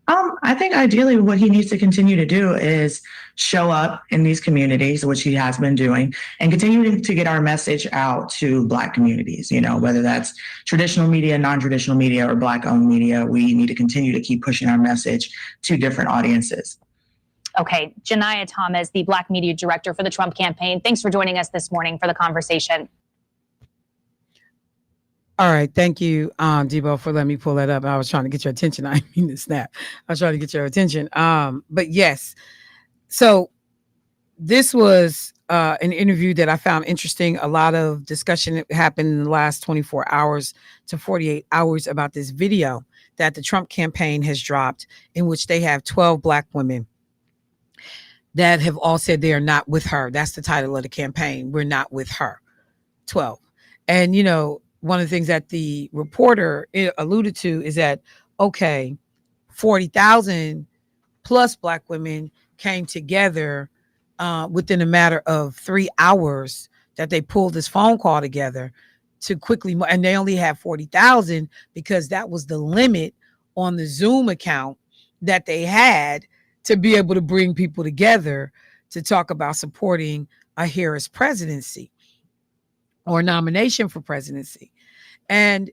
I think ideally what he needs to continue to do is show up in these communities, which he has been doing, and continue to get our message out to Black communities, you know, whether that's traditional media, non-traditional media, or Black-owned media. We need to continue to keep pushing our message to different audiences. Okay, Janiyah Thomas, the Black Media Director for the Trump campaign. Thanks for joining us this morning for the conversation. All right, thank you, Debo, for letting me pull that up. I was trying to get your attention. I didn't mean to snap. I was trying to get your attention. But yes, so this was an interview that I found interesting. A lot of discussion happened in the last 24 hours to 48 hours about this video that the Trump campaign has dropped, in which they have 12 Black women that have all said they are not with her. That's the title of the campaign. We're not with her. 12. And, you know, one of the things that the reporter alluded to is that, okay, 40,000 plus Black women came together within a matter of 3 hours that they pulled this phone call together to quickly, and they only have 40,000 because that was the limit on the Zoom account that they had to be able to bring people together to talk about supporting a Harris presidency or nomination for presidency. And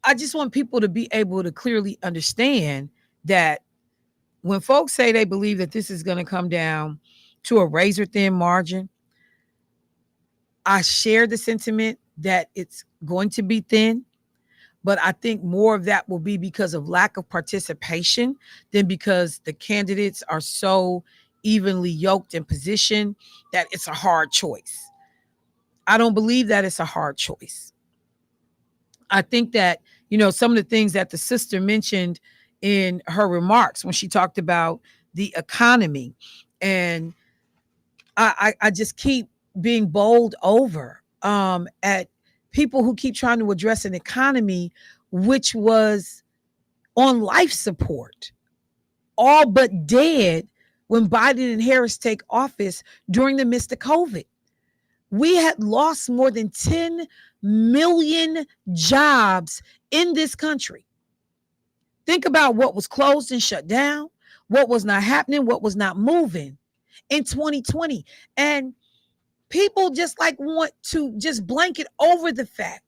I just want people to be able to clearly understand that when folks say they believe that this is going to come down to a razor thin margin, I share the sentiment that it's going to be thin. But I think more of that will be because of lack of participation than because the candidates are so evenly yoked and positioned that it's a hard choice. I don't believe that it's a hard choice. I think that, you know, some of the things that the sister mentioned in her remarks when she talked about the economy, and I just keep being bowled over at people who keep trying to address an economy which was on life support, all but dead when Biden and Harris take office during the midst of COVID. We had lost more than 10 million jobs in this country. Think about what was closed and shut down, what was not happening, what was not moving in 2020. And people just like want to just blanket over the fact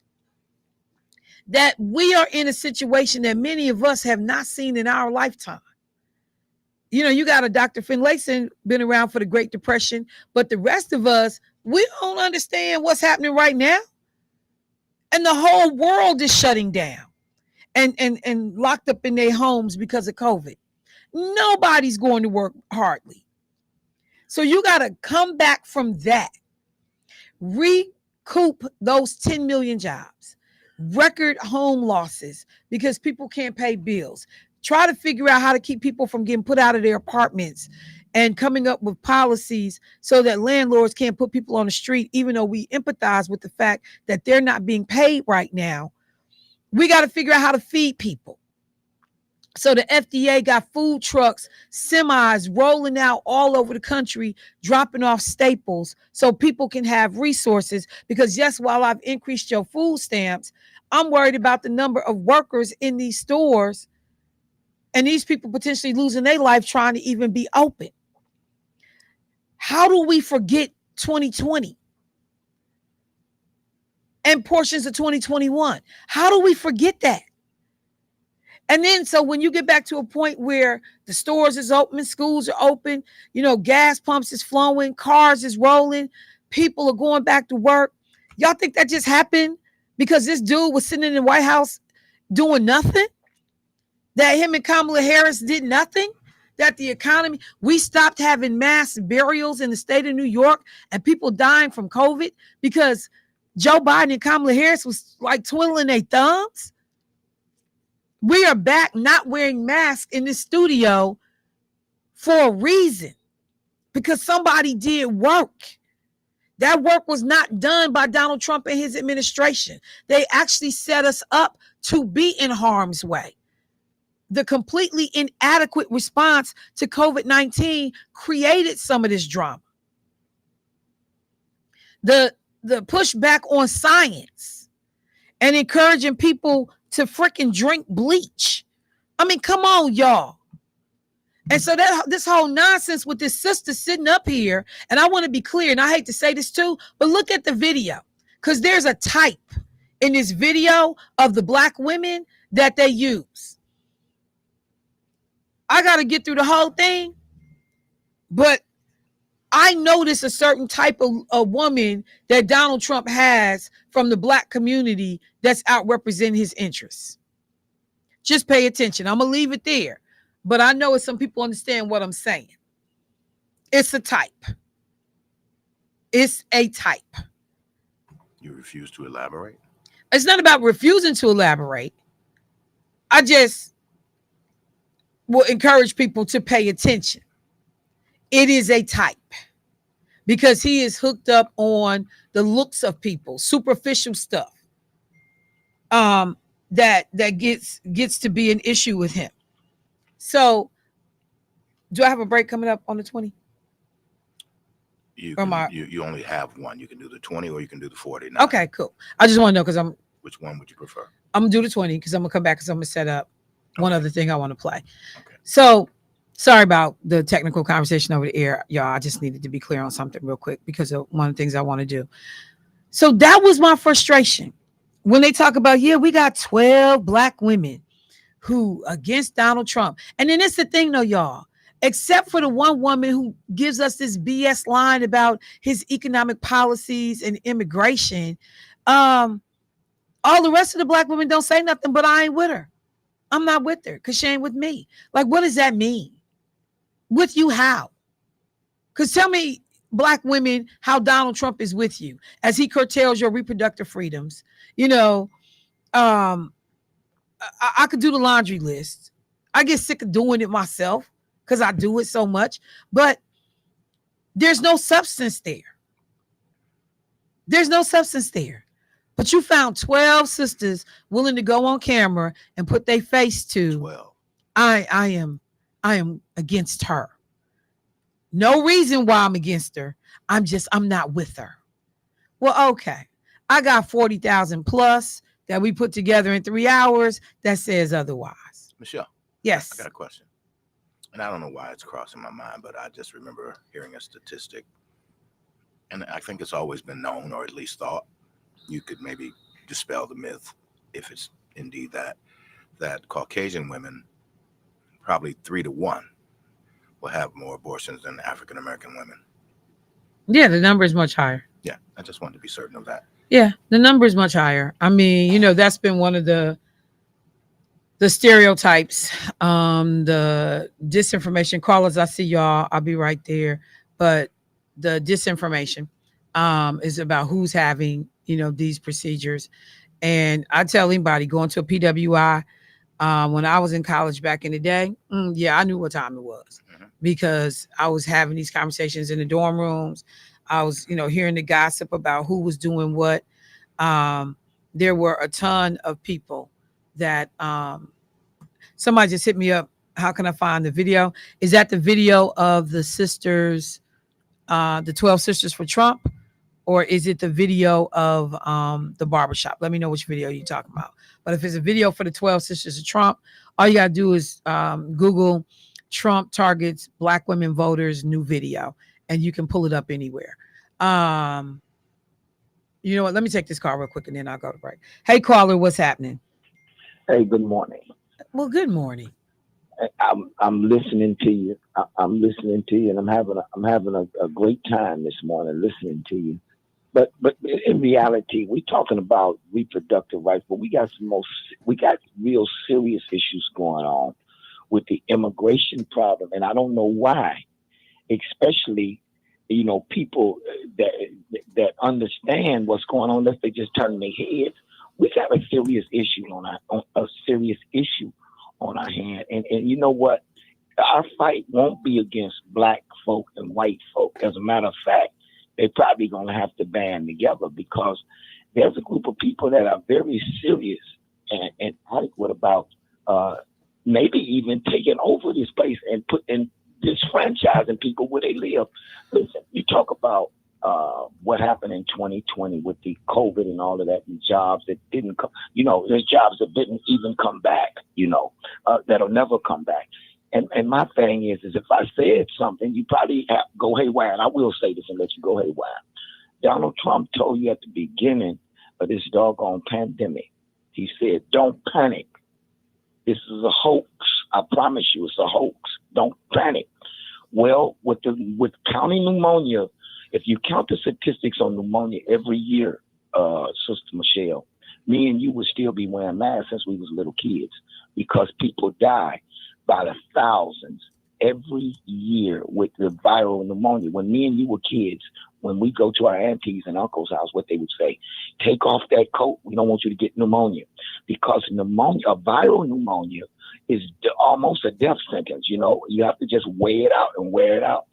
that we are in a situation that many of us have not seen in our lifetime. You know, you got a Dr. Finlayson been around for the Great Depression, but the rest of us, we don't understand what's happening right now. And the whole world is shutting down. and locked up in their homes because of COVID. Nobody's going to work hardly. So you got to come back from that, recoup those 10 million jobs, record home losses because people can't pay bills. Try to figure out how to keep people from getting put out of their apartments and coming up with policies so that landlords can't put people on the street, even though we empathize with the fact that they're not being paid right now. We got to figure out how to feed people. So the FDA got food trucks, semis rolling out all over the country, dropping off staples so people can have resources. Because yes, while I've increased your food stamps, I'm worried about the number of workers in these stores and these people potentially losing their life trying to even be open. How do we forget 2020 and portions of 2021? How do we forget that? And then, so when you get back to a point where the stores is open, schools are open, gas pumps is flowing, cars is rolling, people are going back to work. Y'all think that just happened because this dude was sitting in the White House doing nothing? That him and Kamala Harris did nothing? That the economy, we stopped having mass burials in the state of New York and people dying from COVID because Joe Biden and Kamala Harris was like twiddling their thumbs? We are back not wearing masks in this studio for a reason, because somebody did work. That work was not done by Donald Trump and his administration. They actually set us up to be in harm's way. The completely inadequate response to COVID-19 created some of this drama. The pushback on science and encouraging people to freaking drink bleach. I mean, come on, y'all. And so that this whole nonsense with this sister sitting up here, and I want to be clear, and I hate to say this too, but look at the video, because there's a type in this video of the Black women that they use. I got to get through the whole thing, but I notice a certain type of a woman that Donald Trump has from the Black community that's out representing his interests. Just pay attention. I'm going to leave it there. But I know some people understand what I'm saying. It's a type. It's a type. You refuse to elaborate? It's not about refusing to elaborate. I just will encourage people to pay attention. It is a type because he is hooked up on the looks of people, superficial stuff. That gets to be an issue with him. So, do I have a break coming up on the 20? You only have one. You can do the 20 or you can do the 40. Okay, cool. I just want to know because Which one would you prefer? I'm gonna do the 20 because I'm gonna come back because I'm gonna set up one other thing I want to play. Okay. So, sorry about the technical conversation over the air, y'all. I just needed to be clear on something real quick because of one of the things I want to do. So that was my frustration. When they talk about, we got 12 Black women who against Donald Trump. And then it's the thing though, y'all, except for the one woman who gives us this BS line about his economic policies and immigration, all the rest of the Black women don't say nothing, but I ain't with her. I'm not with her because she ain't with me. Like, what does that mean? With you how? Because tell me, Black women, how Donald Trump is with you as he curtails your reproductive freedoms. I could do the laundry list. I get sick of doing it myself because I do it so much, but there's no substance there. There's no substance there. But you found 12 sisters willing to go on camera and put their face to 12. I am against her. No reason why I'm against her. I'm not with her. Well, okay. I got 40,000 plus that we put together in 3 hours that says otherwise. Michelle. Yes. I got a question. And I don't know why it's crossing my mind, but I just remember hearing a statistic. And I think it's always been known, or at least thought. You could maybe dispel the myth if it's indeed that Caucasian women, probably 3 to 1, will have more abortions than African-American women. Yeah, the number is much higher. Yeah, I just wanted to be certain of that. Yeah, the number is much higher. I mean, that's been one of the the stereotypes, the disinformation. Callers, I see y'all. I'll be right there. But the disinformation is about who's having, these procedures. And I tell anybody going to a PWI, when I was in college back in the day, yeah, I knew what time it was because I was having these conversations in the dorm rooms. I was, hearing the gossip about who was doing what. There were a ton of people that somebody just hit me up. How can I find the video? Is that the video of the sisters, the 12 sisters for Trump? Or is it the video of the barbershop? Let me know which video you're talking about. But if it's a video for the 12 sisters of Trump, all you got to do is Google Trump targets Black women voters new video, and you can pull it up anywhere. You know what? Let me take this call real quick, and then I'll go to break. Hey, caller, what's happening? Hey, good morning. Well, good morning. I'm listening to you. I'm listening to you, and I'm having a great time this morning listening to you. But in reality, we're talking about reproductive rights, but we got real serious issues going on with the immigration problem, and I don't know why. Especially, people that understand what's going on, unless they just turn their heads. We got a serious issue on our hand, and you know what? Our fight won't be against Black folk and white folk. As a matter of fact, they're probably going to have to band together because there's a group of people that are very serious and adequate about maybe even taking over this place and putting disfranchising people where they live. Listen, you talk about what happened in 2020 with the COVID and all of that, and jobs that didn't come. There's jobs that didn't even come back. That'll never come back. And my thing is if I said something, you probably have to go haywire. And I will say this and let you go haywire. Donald Trump told you at the beginning of this doggone pandemic, he said, don't panic. This is a hoax. I promise you it's a hoax. Don't panic. Well, with counting pneumonia, if you count the statistics on pneumonia every year, Sister Michelle, me and you would still be wearing masks since we was little kids because people die by the thousands every year with the viral pneumonia. When me and you were kids, when we go to our aunties and uncles' house, what they would say, take off that coat. We don't want you to get pneumonia because pneumonia, a viral pneumonia is almost a death sentence. You have to just weigh it out and wear it out.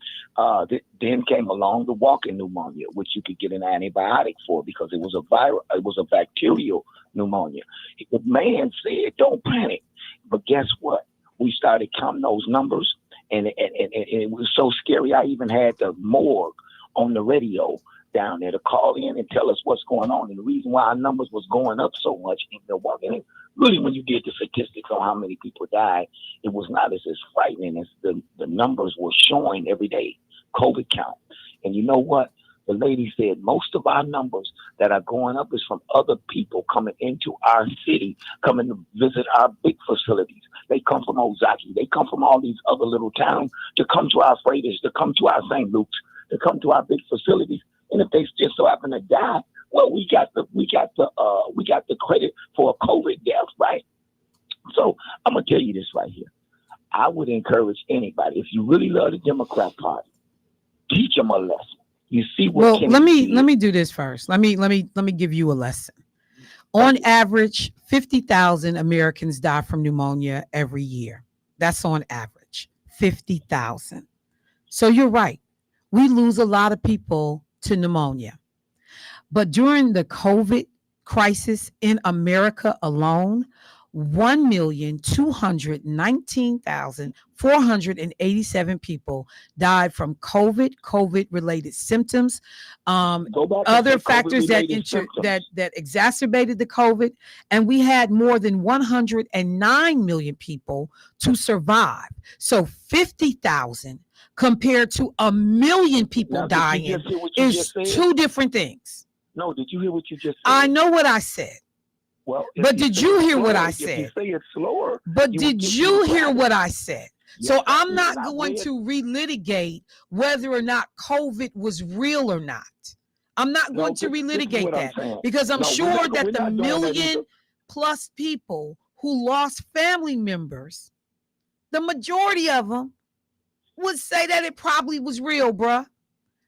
Then came along the walking pneumonia, which you could get an antibiotic for because it was a bacterial pneumonia. The man said, don't panic. But guess what? We started counting those numbers, and it was so scary. I even had the morgue on the radio down there to call in and tell us what's going on. And the reason why our numbers was going up so much in Milwaukee, and really when you did the statistics on how many people died, it was not as frightening as the numbers were showing every day, COVID count. And you know what? The lady said most of our numbers that are going up is from other people coming into our city, coming to visit our big facilities. They come from Ozaki. They come from all these other little towns to come to our Freitas, to come to our St. Luke's, to come to our big facilities. And if they just so happen to die, well, we got the credit for a COVID death, right? So I'm gonna tell you this right here. I would encourage anybody, if you really love the Democrat Party, teach them a lesson. You see what? Well, let me do this first. Let me give you a lesson. On average, 50,000 Americans die from pneumonia every year. That's on average, 50,000. So you're right. We lose a lot of people to pneumonia. But during the COVID crisis in America alone, 1,219,487 people died from COVID-related symptoms, other factors that exacerbated the COVID, and we had more than 109 million people to survive. So 50,000 compared to 1 million people dying is two different things. No, did you hear what you just said? I know what I said. Well, but did you hear what I said? If you say it slower, but did you hear what I said? Yes, so I'm not going to relitigate whether or not COVID was real or not. I'm not going to relitigate that because I'm sure that the million plus people who lost family members, the majority of them would say that it probably was real, bruh.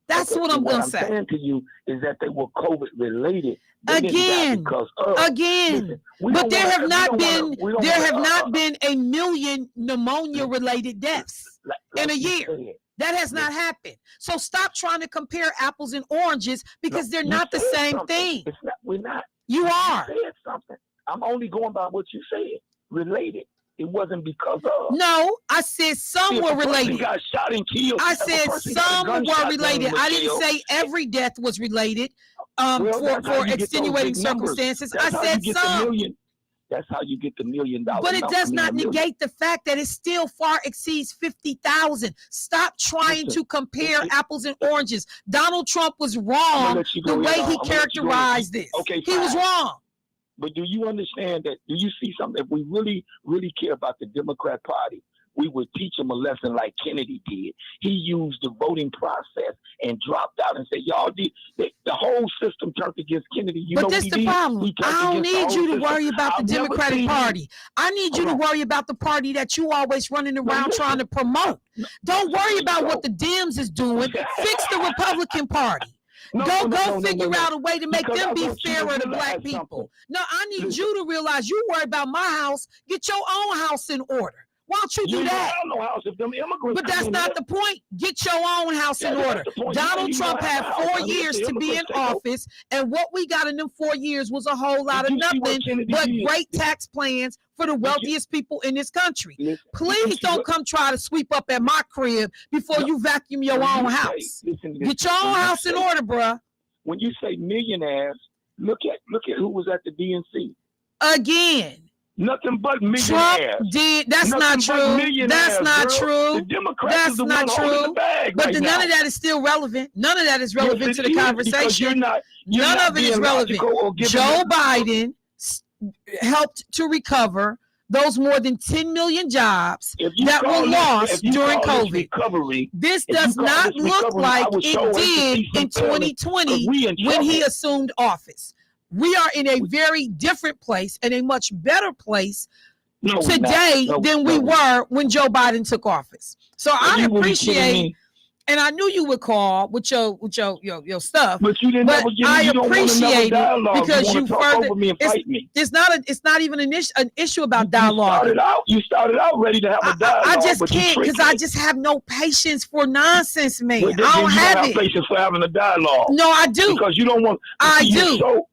That's what I'm going to say. What I'm saying to you is that they were COVID related. Again, Listen, but there have not been a million pneumonia related deaths in a year. That has not happened. So stop trying to compare apples and oranges because they're not the same thing. We're not. You are. You said something. I'm only going by what you said. Related. It wasn't because of. No, I said some were related. Got shot and killed. I said some were related. I didn't say every death was related for extenuating circumstances. I said some. That's how you get the $1 million. But it does not negate the fact that it still far exceeds 50,000. Stop trying to compare apples and oranges. Donald Trump was wrong the way he characterized this. Okay, he was wrong. But do you understand that? Do you see something? If we really, really care about the Democrat Party, we would teach them a lesson like Kennedy did. He used the voting process and dropped out and said, y'all, the whole system turned against Kennedy. But that's the problem. I don't need you to worry about the Democratic Party. I need you to worry about the party that you always running around trying to promote. Don't worry about what the Dems is doing. Fix the Republican Party. Go figure out a way to make them be fairer to black people. No, I need you to realize you worry about my house. Get your own house in order. Why don't you do that? No house if them immigrants. But that's not the point. Get your own house in order. Donald Trump had 4 years to be in office, and what we got in them 4 years was a whole lot of nothing but great tax plans for the wealthiest people in this country. Please don't come try to sweep up at my crib before you vacuum your own house. Get your own house in order, bruh. When you say millionaires, look at who was at the DNC. Again. Nothing but millionaires. Trump did. That's not true. That's not true. The Democrats that's not true. But none of that is still relevant. None of that is relevant to the conversation. None of it is relevant. Joe Biden helped to recover those more than 10 million jobs that were lost during COVID. This does not look like it did in 2020 when he assumed office. We are in a very different place and a much better place today than we were when Joe Biden took office. So I appreciate, and I knew you would call with your stuff. But you didn't. But I appreciate it because you further. It's not even an issue about dialogue. You started out ready to have a dialogue. I just can't because I just have no patience for nonsense, man. I don't have it. Patience for having a dialogue. No, I do. Because you don't want. I do.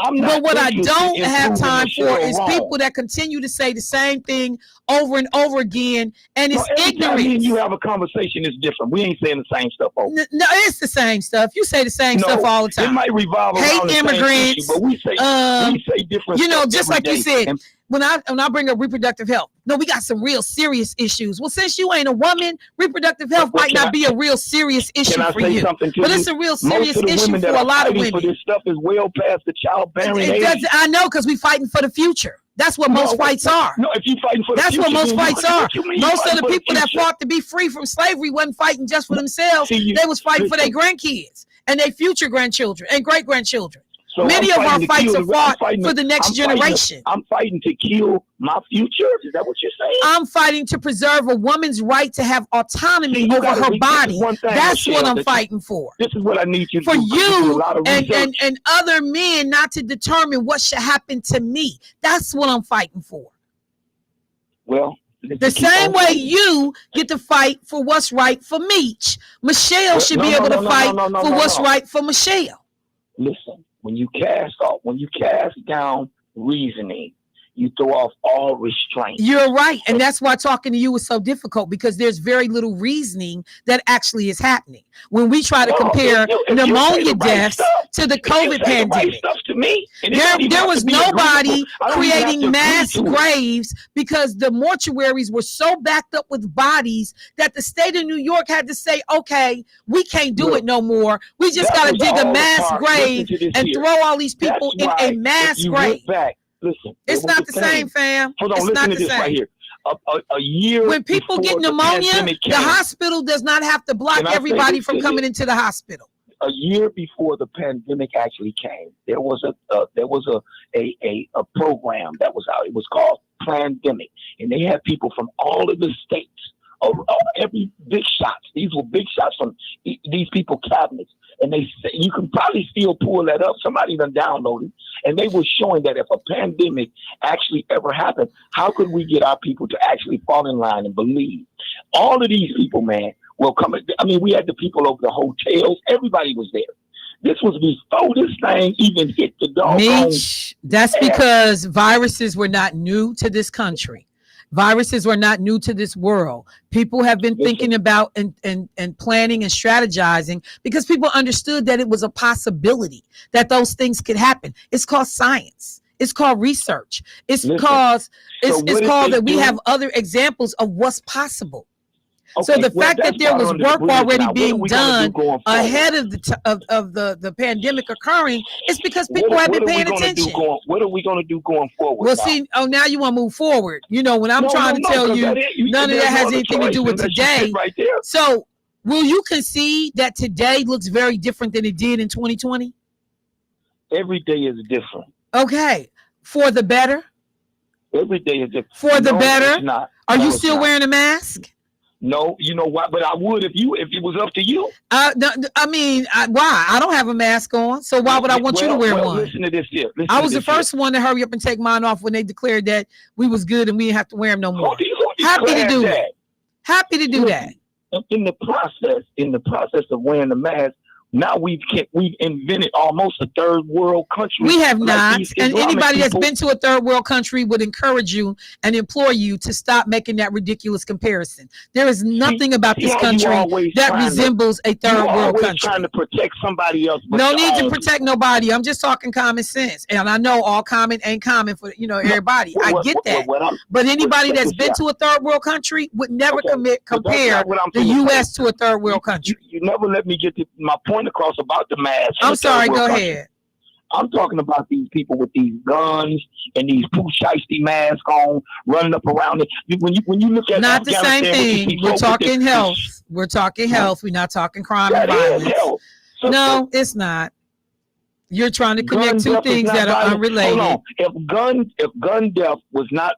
But what I don't have time for is people that continue to say the same thing over and over again, and it's ignorance. Time you have a conversation is different. We ain't saying the same stuff over. No, it's the same stuff. You say the same stuff all the time. It might revolve around the immigrants, same issue, but we say different. You know, stuff just like day. you said. When I bring up reproductive health, no, we got some real serious issues. Well, since you ain't a woman, reproductive health might not be a real serious issue for you. But it's a real serious issue for a lot of women. For this stuff is well past the childbearing age. I know, because we fighting for the future. That's what most fights are. No, if you fighting for the future, that's what most fights are. Most of the people that future? fought to be free from slavery wasn't fighting just for themselves. They was fighting for their grandkids and their future grandchildren and great grandchildren. So many of our fights are fought for the next generation. I'm fighting to kill my future. Is that what you're saying? I'm fighting to preserve a woman's right to have autonomy over her body. That's what I'm fighting for. This is what I need you to for do. You and other men not to determine what should happen to me. That's what I'm fighting for. Well, the same way you get to fight for what's right for Meech, Michelle should be able to fight for what's right for Michelle. Listen. When you cast down reasoning, you throw off all restraint. You're right. And that's why talking to you is so difficult, because there's very little reasoning that actually is happening. When we try to compare pneumonia deaths to the COVID pandemic, there was nobody creating mass graves because the mortuaries were so backed up with bodies that the state of New York had to say, okay, we can't do it no more. We just got to dig a mass grave and throw all these people in a mass grave. Listen, it's not the same, fam. Hold on, it's listen not to the this same. right here. A year when people get pneumonia, the hospital does not have to block everybody from coming into the hospital. A year before the pandemic actually came, there was a program that was out. It was called pandemic, and they had people from all of the states, every big shots. These were big shots from these people cabinets, and you can probably still pull that up. Somebody done downloaded, and they were showing that if a pandemic actually ever happened, how could we get our people to actually fall in line and believe? All of these people, man, will come. I mean, we had the people over the hotels. Everybody was there. This was before this thing even hit the doggone. Mitch, that's because viruses were not new to this country. Viruses were not new to this world. People have been thinking about and planning and strategizing because people understood that it was a possibility that those things could happen. It's called science. It's called research. It's called that we have other examples of what's possible. Okay, so the fact that there was work already being done ahead of the pandemic occurring is because people have been paying attention. What are we going to do going forward? Well, see, now you want to move forward. You know, when I'm trying to tell you, none of that has anything to do with today. Right there. So will you concede that today looks very different than it did in 2020? Every day is different. Okay. For the better? Every day is different. For the better? Are you still wearing a mask? No, you know what? But I would if it was up to you. I mean, why? I don't have a mask on, so why would I want you to wear one? Listen to this here. I was the first one to hurry up and take mine off when they declared that we was good and we didn't have to wear them no more. Happy to do that. Happy to do that. In the process of wearing the mask, now we've invented almost a third world country. We have not, and anybody that's been to a third world country would encourage you and implore you to stop making that ridiculous comparison. There is nothing about this country that resembles a third world country. Trying to protect somebody else. No need to protect nobody. I'm just talking common sense, and I know all common ain't common for everybody. I get that, but anybody that's been to a third world country would never compare the U.S. to a third world country. You never let me get to my point across about the mask. I'm sorry, go ahead. I'm talking about these people with these guns and these poo shiesty masks on, running up around it. When you look at not the same thing. We're talking health. We're talking health. We're not talking crime and violence. No, it's not. You're trying to connect two things that are unrelated. Hold on. If gun death was not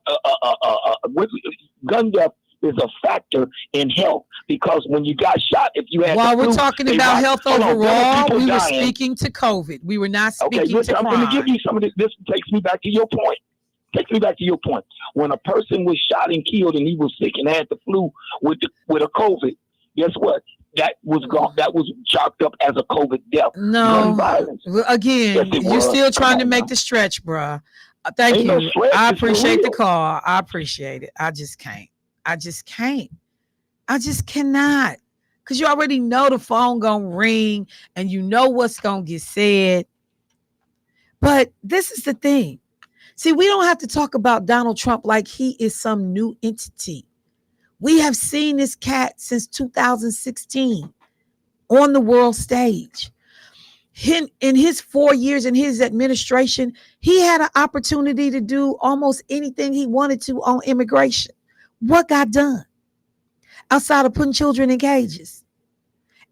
gun death is a factor in health, because when you got shot, if you had while we're talking about health overall, we were speaking to COVID. We were not speaking to crime. I'm going to give you some of this. This takes me back to your point. When a person was shot and killed and he was sick and had the flu with a COVID, guess what? That was gone. That was chalked up as a COVID death. No, again, you're still trying to make the stretch, bruh. Thank you. I appreciate the call. I appreciate it. I just can't. I just cannot, because you already know the phone gonna ring and you know what's gonna get said. But this is the thing. See, we don't have to talk about Donald Trump like he is some new entity. We have seen this cat since 2016 on the world stage. In his 4 years in his administration, he had an opportunity to do almost anything he wanted to on immigration. What got done outside of putting children in cages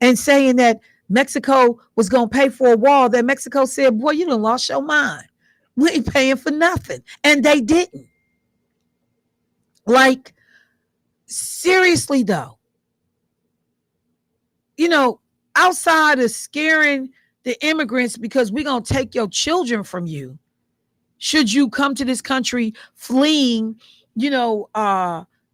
and saying that Mexico was going to pay for a wall that Mexico said, boy, you done lost your mind. We ain't paying for nothing. And they didn't. Like, seriously, though, outside of scaring the immigrants because we're going to take your children from you, should you come to this country fleeing,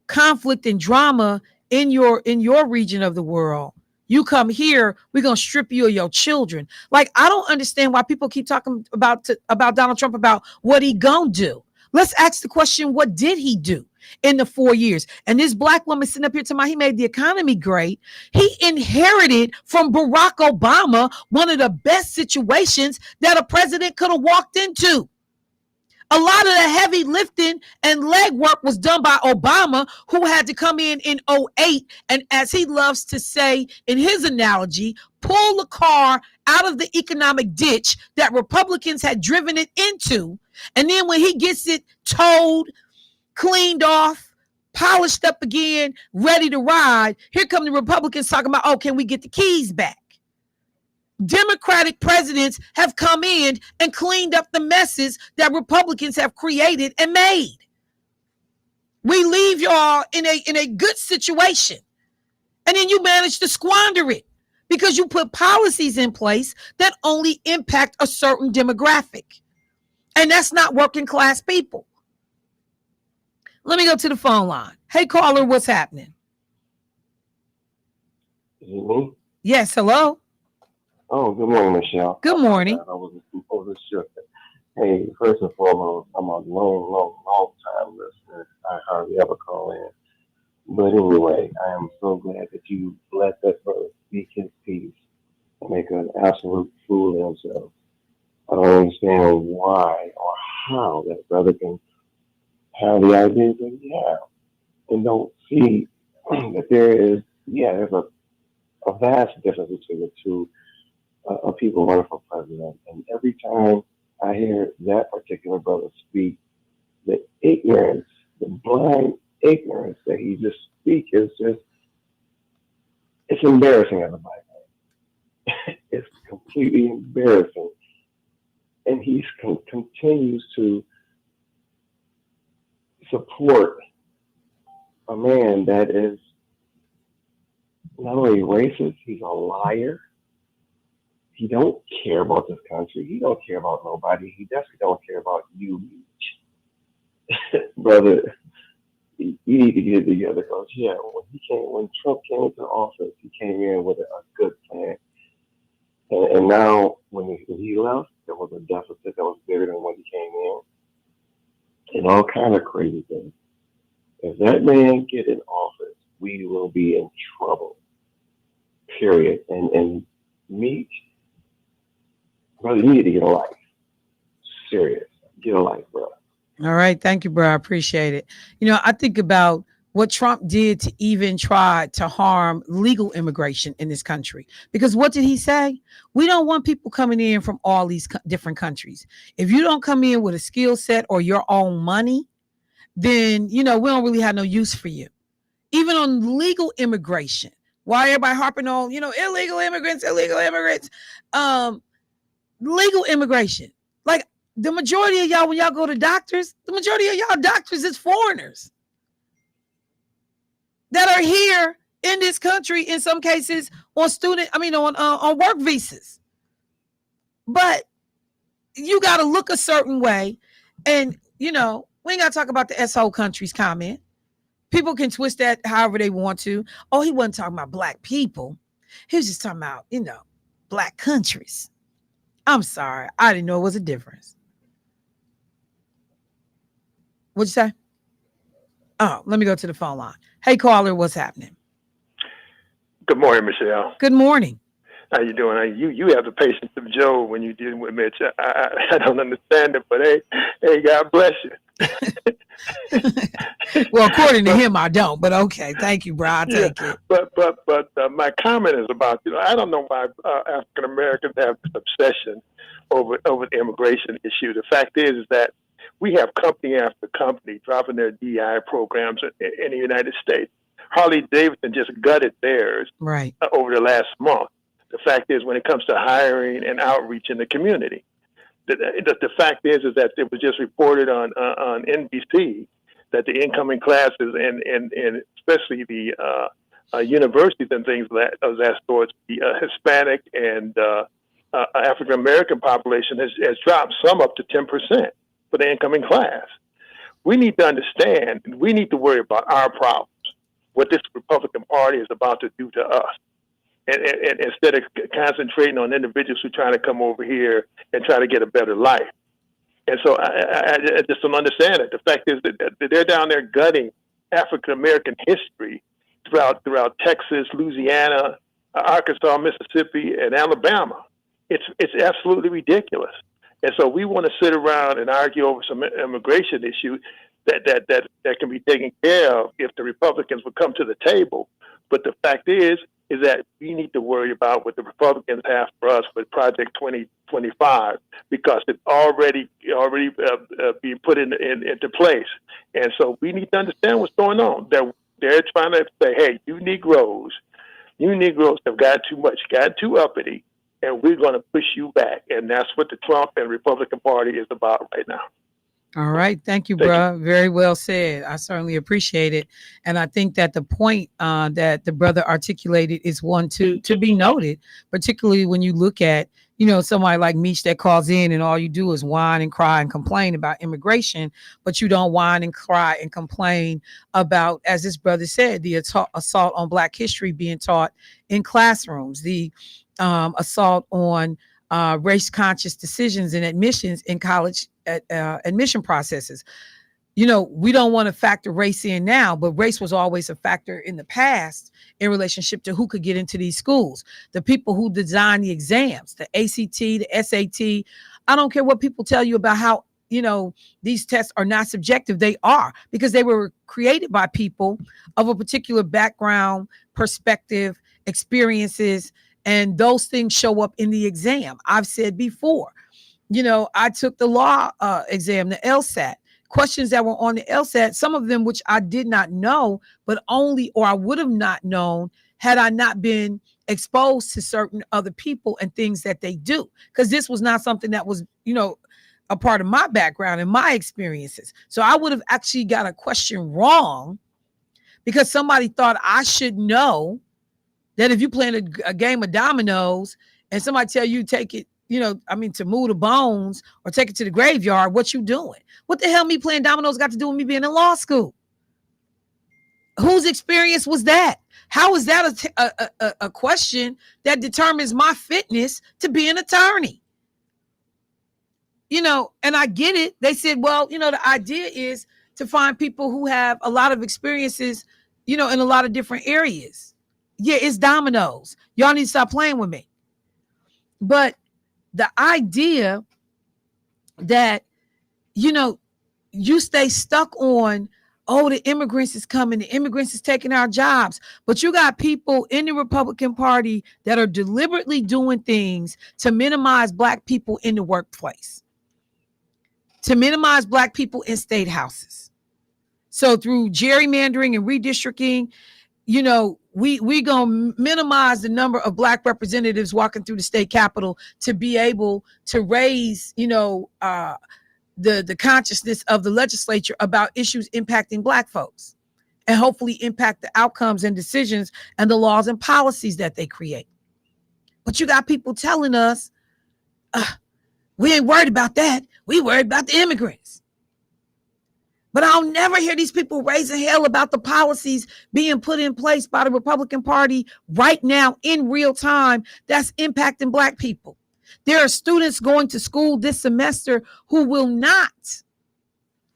conflict and drama in your region of the world, you come here, we're gonna strip you of your children. Like, I don't understand why people keep talking about Donald Trump, about what he gonna do. Let's ask the question, what did he do in the 4 years? And this black woman sitting up here talking about he made the economy great. He inherited from Barack Obama one of the best situations that a president could have walked into. A lot of the heavy lifting and legwork was done by Obama, who had to come in 2008 and, as he loves to say in his analogy, pull the car out of the economic ditch that Republicans had driven it into. And then when he gets it towed, cleaned off, polished up again, ready to ride, here come the Republicans talking about, oh, can we get the keys back? Democratic presidents have come in and cleaned up the messes that Republicans have created and made. We leave y'all in a good situation. And then you manage to squander it because you put policies in place that only impact a certain demographic. And that's not working class people. Let me go to the phone line. Hey, caller, what's happening? Is it me? Yes, hello. Oh, good morning, Michelle. Good morning. I was shook. Hey, first and foremost, I'm a long time listener. I hardly ever call in. But anyway, I am so glad that you let that brother speak his piece and make an absolute fool of himself. I don't understand why or how that brother can have the ideas that he has and don't see that there's a vast difference between the two people running for president. And every time I hear that particular brother speak, the ignorance, the blind ignorance that he just speaks is just, it's embarrassing as a black man. It's completely embarrassing. And he continues to support a man that is not only racist, he's a liar. He don't care about this country. He don't care about nobody. He definitely don't care about you, brother. You need to get it together, because when Trump came into office, he came in with a good plan, and now when he left, there was a deficit that was bigger than when he came in, and all kind of crazy things. If that man get in office, we will be in trouble. Period. And Meek, brother, you need to get a life. Serious. Get a life, bro. All right. Thank you, bro. I appreciate it. You know, I think about what Trump did to even try to harm legal immigration in this country. Because what did he say? We don't want people coming in from all these different countries. If you don't come in with a skill set or your own money, then, we don't really have no use for you. Even on legal immigration. Why everybody harping on, illegal immigrants, legal immigration. Like, the majority of y'all, when y'all go to doctors, the majority of y'all doctors is foreigners that are here in this country, in some cases on work visas. But you got to look a certain way. And, we ain't got to talk about the S-hole countries comment. People can twist that however they want to. Oh, he wasn't talking about black people. He was just talking about, black countries. I'm sorry. I didn't know it was a difference. What'd you say? Oh, let me go to the phone line. Hey, caller, what's happening? Good morning, Michelle. Good morning. How you doing? You have the patience of Job when you're dealing with Mitch. I don't understand it, but hey, God bless you. Well, according to him, I don't. But okay, thank you, bro. I'll take it. But my comment is about I don't know why African Americans have this obsession over the immigration issue. The fact is that we have company after company dropping their DI programs in the United States. Harley-Davidson just gutted theirs over the last month. The fact is, when it comes to hiring and outreach in the community, the fact is that it was just reported on NBC that the incoming classes and especially the universities and things of that sort, the Hispanic and African American population has dropped some up to 10% for the incoming class. We need to understand. We need to worry about our problems, what this Republican Party is about to do to us. And instead of concentrating on individuals who are trying to come over here and try to get a better life. And so I just don't understand it. The fact is that they're down there gutting African-American history throughout Texas, Louisiana, Arkansas, Mississippi, and Alabama. It's absolutely ridiculous. And so we want to sit around and argue over some immigration issue that can be taken care of if the Republicans would come to the table. But the fact is that we need to worry about what the Republicans have for us with Project 2025, because it's already being put into place. And so we need to understand what's going on. They're trying to say, hey, you Negroes have got too much, got too uppity, and we're going to push you back. And that's what the Trump and Republican Party is about right now. All right. Thank you, bro. Very well said. I certainly appreciate it. And I think that the point that the brother articulated is one to be noted, particularly when you look at, somebody like Meech that calls in and all you do is whine and cry and complain about immigration, but you don't whine and cry and complain about, as this brother said, the assault on Black history being taught in classrooms, the assault on race conscious decisions and admissions in college admission processes. We don't want to factor race in now, but race was always a factor in the past in relationship to who could get into these schools. The people who design the exams, the ACT, the SAT, I don't care what people tell you about how, these tests are not subjective. They are, because they were created by people of a particular background, perspective, experiences, and those things show up in the exam. I've said before, I took the law exam, the LSAT. Questions that were on the LSAT, some of them which I did not know, but I would have not known had I not been exposed to certain other people and things that they do. Because this was not something that was, a part of my background and my experiences. So I would have actually got a question wrong because somebody thought I should know that if you playing a game of dominoes and somebody tell you take it, to move the bones or take it to the graveyard, what you doing? What the hell me playing dominoes got to do with me being in law school? Whose experience was that? How is that a question that determines my fitness to be an attorney? And I get it. They said, well, the idea is to find people who have a lot of experiences, in a lot of different areas. Yeah, it's dominoes. Y'all need to stop playing with me. But the idea that, you stay stuck on, oh, the immigrants is coming, the immigrants is taking our jobs. But you got people in the Republican Party that are deliberately doing things to minimize Black people in the workplace, to minimize Black people in state houses. So through gerrymandering and redistricting, we gonna minimize the number of Black representatives walking through the state capitol to be able to raise, the consciousness of the legislature about issues impacting Black folks, and hopefully impact the outcomes and decisions and the laws and policies that they create. But you got people telling us, we ain't worried about that. We worried about the immigrants. But I'll never hear these people raising hell about the policies being put in place by the Republican Party right now in real time that's impacting Black people. There are students going to school this semester who will not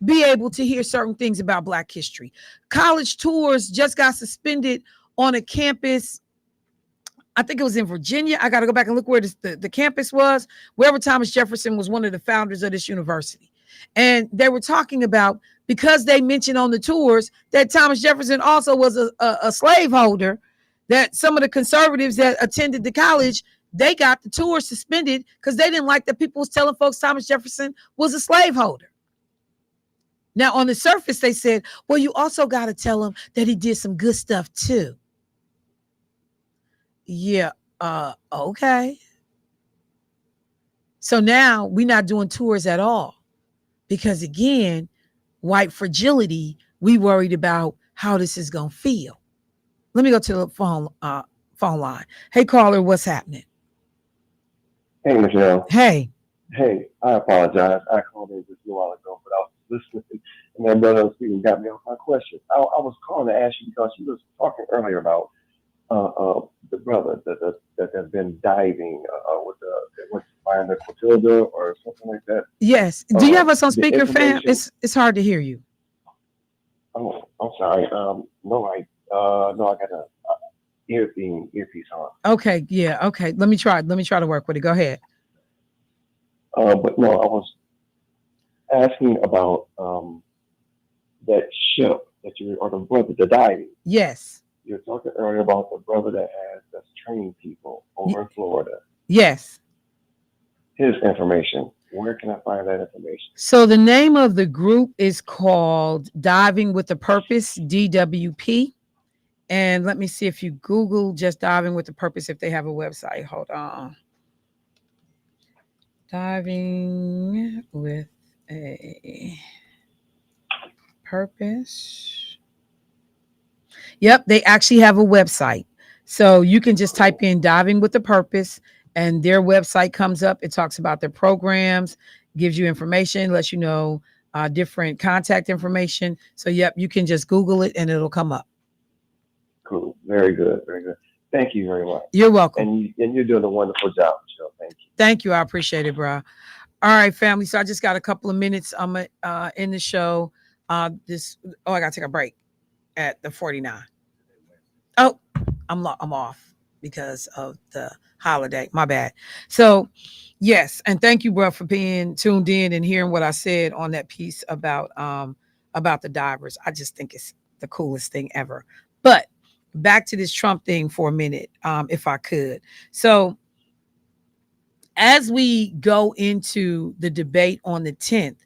be able to hear certain things about Black history. College tours just got suspended on a campus. I think it was in Virginia. I got to go back and look where the campus was, wherever Thomas Jefferson was one of the founders of this university. And they were talking about, because they mentioned on the tours that Thomas Jefferson also was a slaveholder, that some of the conservatives that attended the college, they got the tours suspended because they didn't like that people was telling folks Thomas Jefferson was a slaveholder. Now, on the surface, they said, well, you also got to tell him that he did some good stuff too. Yeah, okay. So now we're not doing tours at all because, again, white fragility, we worried about how this is going to feel. Let me go to the phone line. Hey, caller, what's happening? Hey, Michelle. Hey. Hey, I apologize. I called in just a while ago, but I was listening, and that brother speaking got me off my question. I was calling to ask you because you was talking earlier about the brother that has been diving with find the Clotilda or something like that. Yes. Do you have us on speaker, fam? It's hard to hear you. Oh, I'm sorry. No, I got a earpiece on. Okay. Yeah. Okay. Let me try to work with it. Go ahead. But no, I was asking about that ship or the brother, the diving. Yes. You were talking earlier about the brother that's training people over in Florida. Yes. His information. Where can I find that information? So the name of the group is called Diving with a Purpose, DWP. And let me see if you Google just Diving with a Purpose, if they have a website. Hold on. Diving with a purpose. Yep, they actually have a website. So you can just type in Diving with a Purpose and their website comes up. It talks about their programs, gives you information, lets you know different contact information. So, yep, you can just Google it and it'll come up. Cool. Very good. Very good. Thank you very much. You're welcome. And you're doing a wonderful job, Michelle. Thank you. Thank you. I appreciate it, bro. All right, family. So I just got a couple of minutes. I'm in the show. I gotta take a break at the 49. Oh, I'm off because of the holiday. My bad. So, yes, and thank you, bro, for being tuned in and hearing what I said on that piece about the divers. I just think it's the coolest thing ever. But back to this Trump thing for a minute, if I could. So, as we go into the debate on the 10th,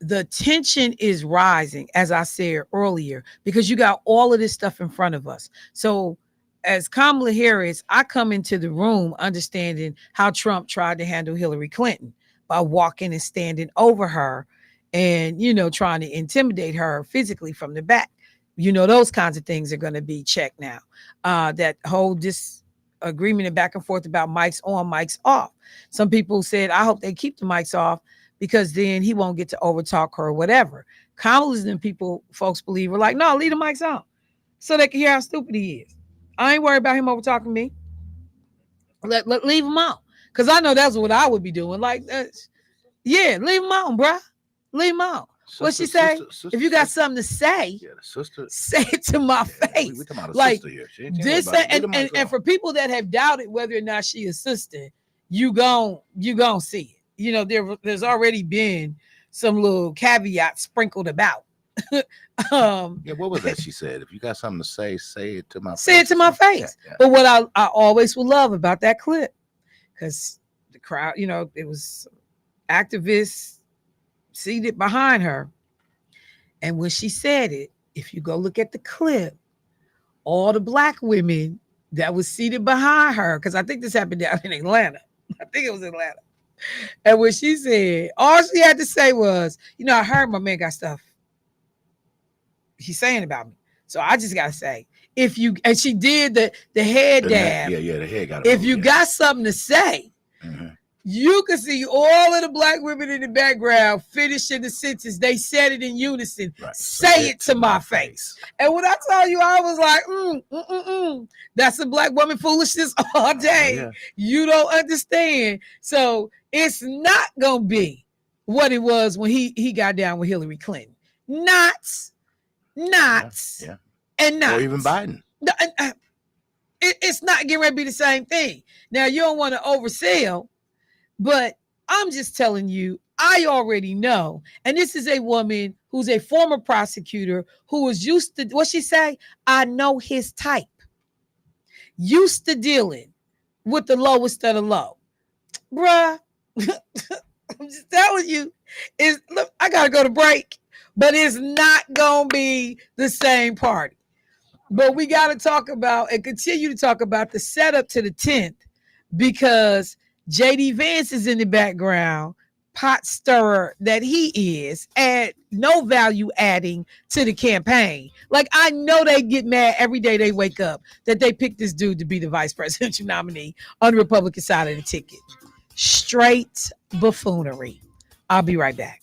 the tension is rising, as I said earlier, because you got all of this stuff in front of us. So, as Kamala Harris, I come into the room understanding how Trump tried to handle Hillary Clinton by walking and standing over her and, trying to intimidate her physically from the back. Those kinds of things are going to be checked now. That whole disagreement and back and forth about mics on, mics off. Some people said, I hope they keep the mics off because then he won't get to overtalk her or whatever. Kamala's and folks believe were like, no, leave the mics on so they can hear how stupid he is. I ain't worried about him overtalking me. Leave him on. Because I know that's what I would be doing. Like, yeah, leave him on, bruh. Leave him on. What she say? If you got something to say, say it to my face. We talking about a like sister here. this, and for people that have doubted whether or not she is sister, you gon' see it. There's already been some little caveats sprinkled about. What was that she said? If you got something to say it to my face. Say it to my face. Yeah. But what I always would love about that clip, because the crowd, it was activists seated behind her. And when she said it, if you go look at the clip, all the black women that was seated behind her, because I think this happened down in Atlanta. I think it was Atlanta. And when she said, all she had to say was, I heard my man got stuff he's saying about me. So I just got to say, and she did the head dab. Yeah, the head got If you got something to say, you can see all of the black women in the background finishing the sentence. They said it in unison. Right. Say it to my face. And when I tell you, I was like, that's a black woman foolishness all day. Yeah. You don't understand. So it's not going to be what it was when he got down with Hillary Clinton. Not, yeah. And not. Or even Biden. It's not getting ready to be the same thing. Now, you don't want to oversell, but I'm just telling you, I already know. And this is a woman who's a former prosecutor who was used to, what she say? I know his type. Used to dealing with the lowest of the low. Bruh, I'm just telling you, look, I got to go to break, but it's not going to be the same party. But we got to talk about and continue to talk about the setup to the 10th, because JD Vance is in the background, pot stirrer that he is, and no value adding to the campaign. Like, I know they get mad every day they wake up that they picked this dude to be the vice presidential nominee on the Republican side of the ticket. Straight buffoonery. I'll be right back.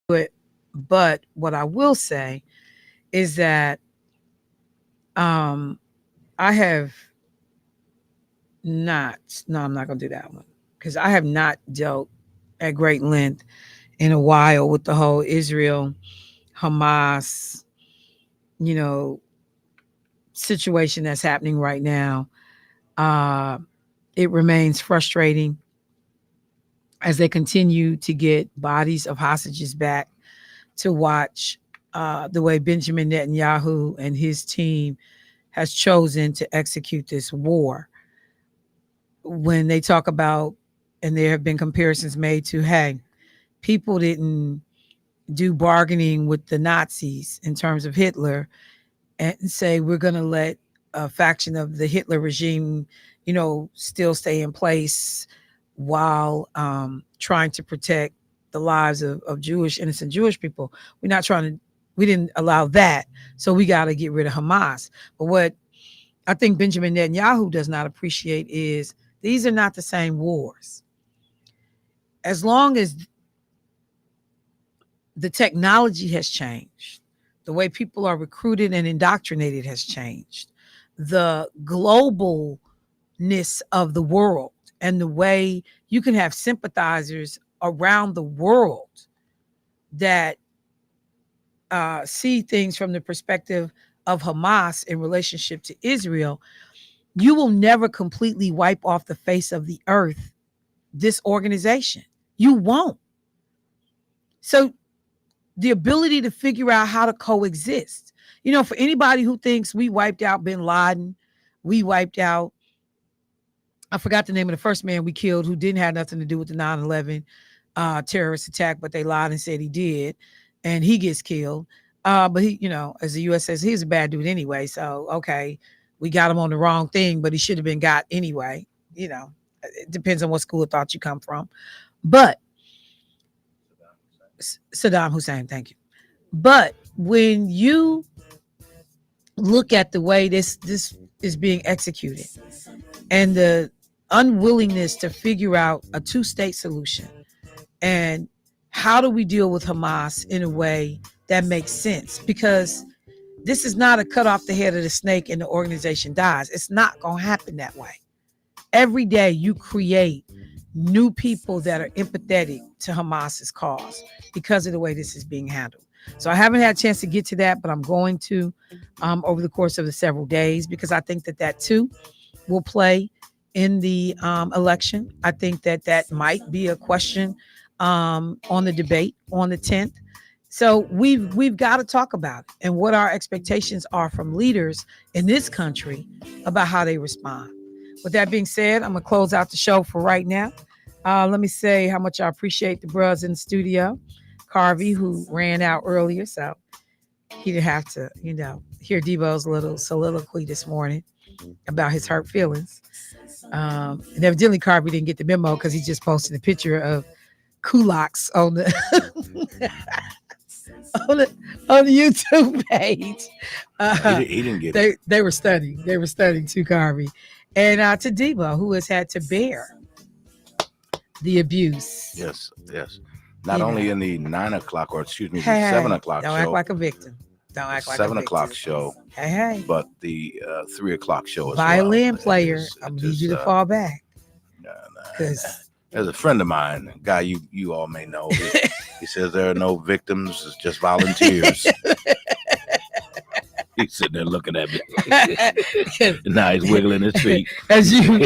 But what I will say is that I have not. No, I'm not going to do that one because I have not dealt at great length in a while with the whole Israel Hamas, you know, situation that's happening right now. It remains frustrating as they continue to get bodies of hostages back to watch the way Benjamin Netanyahu and his team has chosen to execute this war. When they talk about, and there have been comparisons made to, hey, people didn't do bargaining with the Nazis in terms of Hitler and say we're going to let a faction of the Hitler regime, still stay in place while trying to protect the lives of innocent Jewish people. We didn't allow that. So we got to get rid of Hamas. But what I think Benjamin Netanyahu does not appreciate is these are not the same wars. As long as the technology has changed, the way people are recruited and indoctrinated has changed, the globalness of the world and the way you can have sympathizers around the world that see things from the perspective of Hamas in relationship to Israel, you will never completely wipe off the face of the earth this organization. You won't. So the ability to figure out how to coexist, for anybody who thinks we wiped out bin Laden, we wiped out, I forgot the name of the first man we killed who didn't have nothing to do with the 9/11 terrorist attack, but they lied and said he did, and he gets killed. But he, as the U.S. says, he's a bad dude anyway. So, okay, we got him on the wrong thing, but he should have been got anyway. It depends on what school of thought you come from. But Saddam Hussein, thank you. But when you look at the way this is being executed and the unwillingness to figure out a two-state solution, and how do we deal with Hamas in a way that makes sense? Because this is not a cut off the head of the snake and the organization dies. It's not going to happen that way. Every day you create new people that are empathetic to Hamas's cause because of the way this is being handled. So I haven't had a chance to get to that, but I'm going to over the course of the several days, because I think that too will play in the election. I think that might be a question on the debate on the 10th. So we've got to talk about it and what our expectations are from leaders in this country about how they respond. With that being said, I'm going to close out the show for right now. Let me say how much I appreciate the bros in the studio. Carvey, who ran out earlier, so he didn't have to, hear Debo's little soliloquy this morning about his hurt feelings. And evidently Carvey didn't get the memo because he just posted a picture of kulaks on the on the YouTube page. He didn't get it. They were studying. They were studying too, Carvey. And to Debo, who has had to bear the abuse. Yes. Not only in the 9 o'clock, or excuse me, the 7 o'clock show. Don't act like a victim. Don't act like a victim. 7 o'clock show. Hey. But the 3 o'clock show as Violin well. player, I need you to fall back. Because there's a friend of mine, a guy you all may know. He says there are no victims, it's just volunteers. He's sitting there looking at me. And now he's wiggling his feet. As you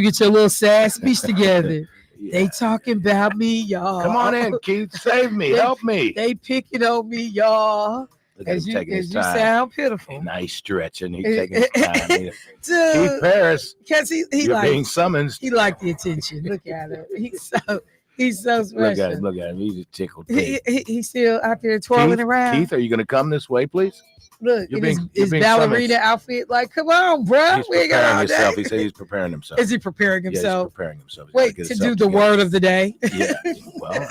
get your little sad speech together. Yeah. They talking about me, y'all. Come on in, Keith. Save me. Help me. They picking on me, y'all. As you sound pitiful. Nice stretching. He's taking his time. Keith Paris. Because he being summoned. He liked the attention. Look at him. He's so special. Look at him. He's just tickled. He's still out there twirling around. Keith, are you going to come this way, please? Look, his ballerina outfit, like, come on, bro. He's preparing himself. He said he's preparing himself. Is he preparing himself? Yeah, he's preparing himself. Wait, to do the word of the day? Yeah. Well,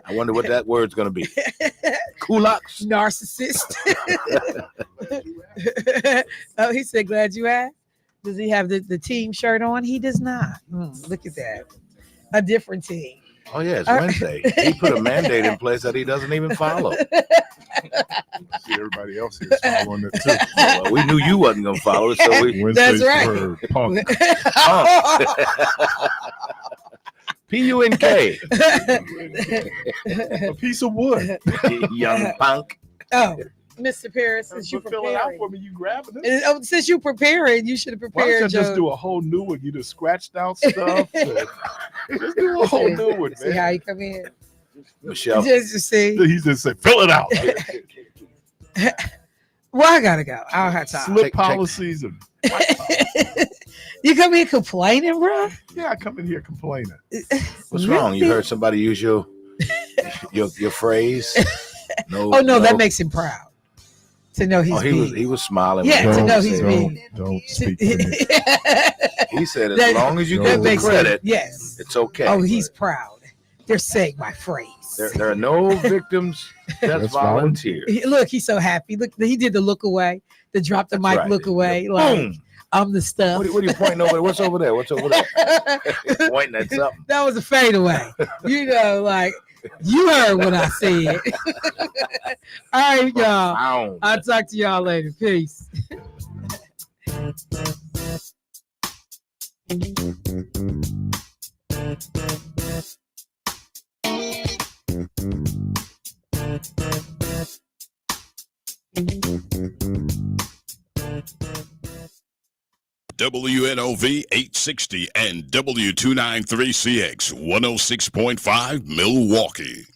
I wonder what that word's going to be. Kulaks? Narcissist. Oh, he said, glad you asked. Does he have the team shirt on? He does not. Look at that. A different team. Oh, yeah, it's Wednesday. He put a mandate in place that he doesn't even follow. See, everybody else is following it too. Well, we knew you wasn't going to follow it, so we. Wednesday's That's right. for punk. P-U-N-K. A piece of wood. Young punk. Oh, Mr. Paris, since you Fill it out preparing. for me. You grabbing it? Since you preparing, you should have Why don't prepared. you just do a whole new one? You just scratched out stuff. Just do a whole new one, See man. how you come in. Michelle. Just to see. He just said, fill it out. Well, I gotta go. I don't have time. Slip policies and You come here complaining, bro? yeah, I come in here complaining. What's wrong? You heard somebody use your phrase? No. Oh no, that makes him proud to know he's he was smiling. Yeah, to know he's mean. Don't speak to me. He said, as long as you get the credit, yes, it's okay. Oh, he's proud. They're saying my phrase. There are no victims. That's volunteer. Look, he's so happy. Look, he did the look away, the drop the mic, right. look away. Yeah. Like Boom. I'm the stuff. What are you pointing over there? What's over there? What's over there? Pointing at something. That was a fadeaway. You know, like you heard what I said. All right, y'all. I'll talk to y'all later. Peace. WNOV 860 and W293CX 106.5 Milwaukee.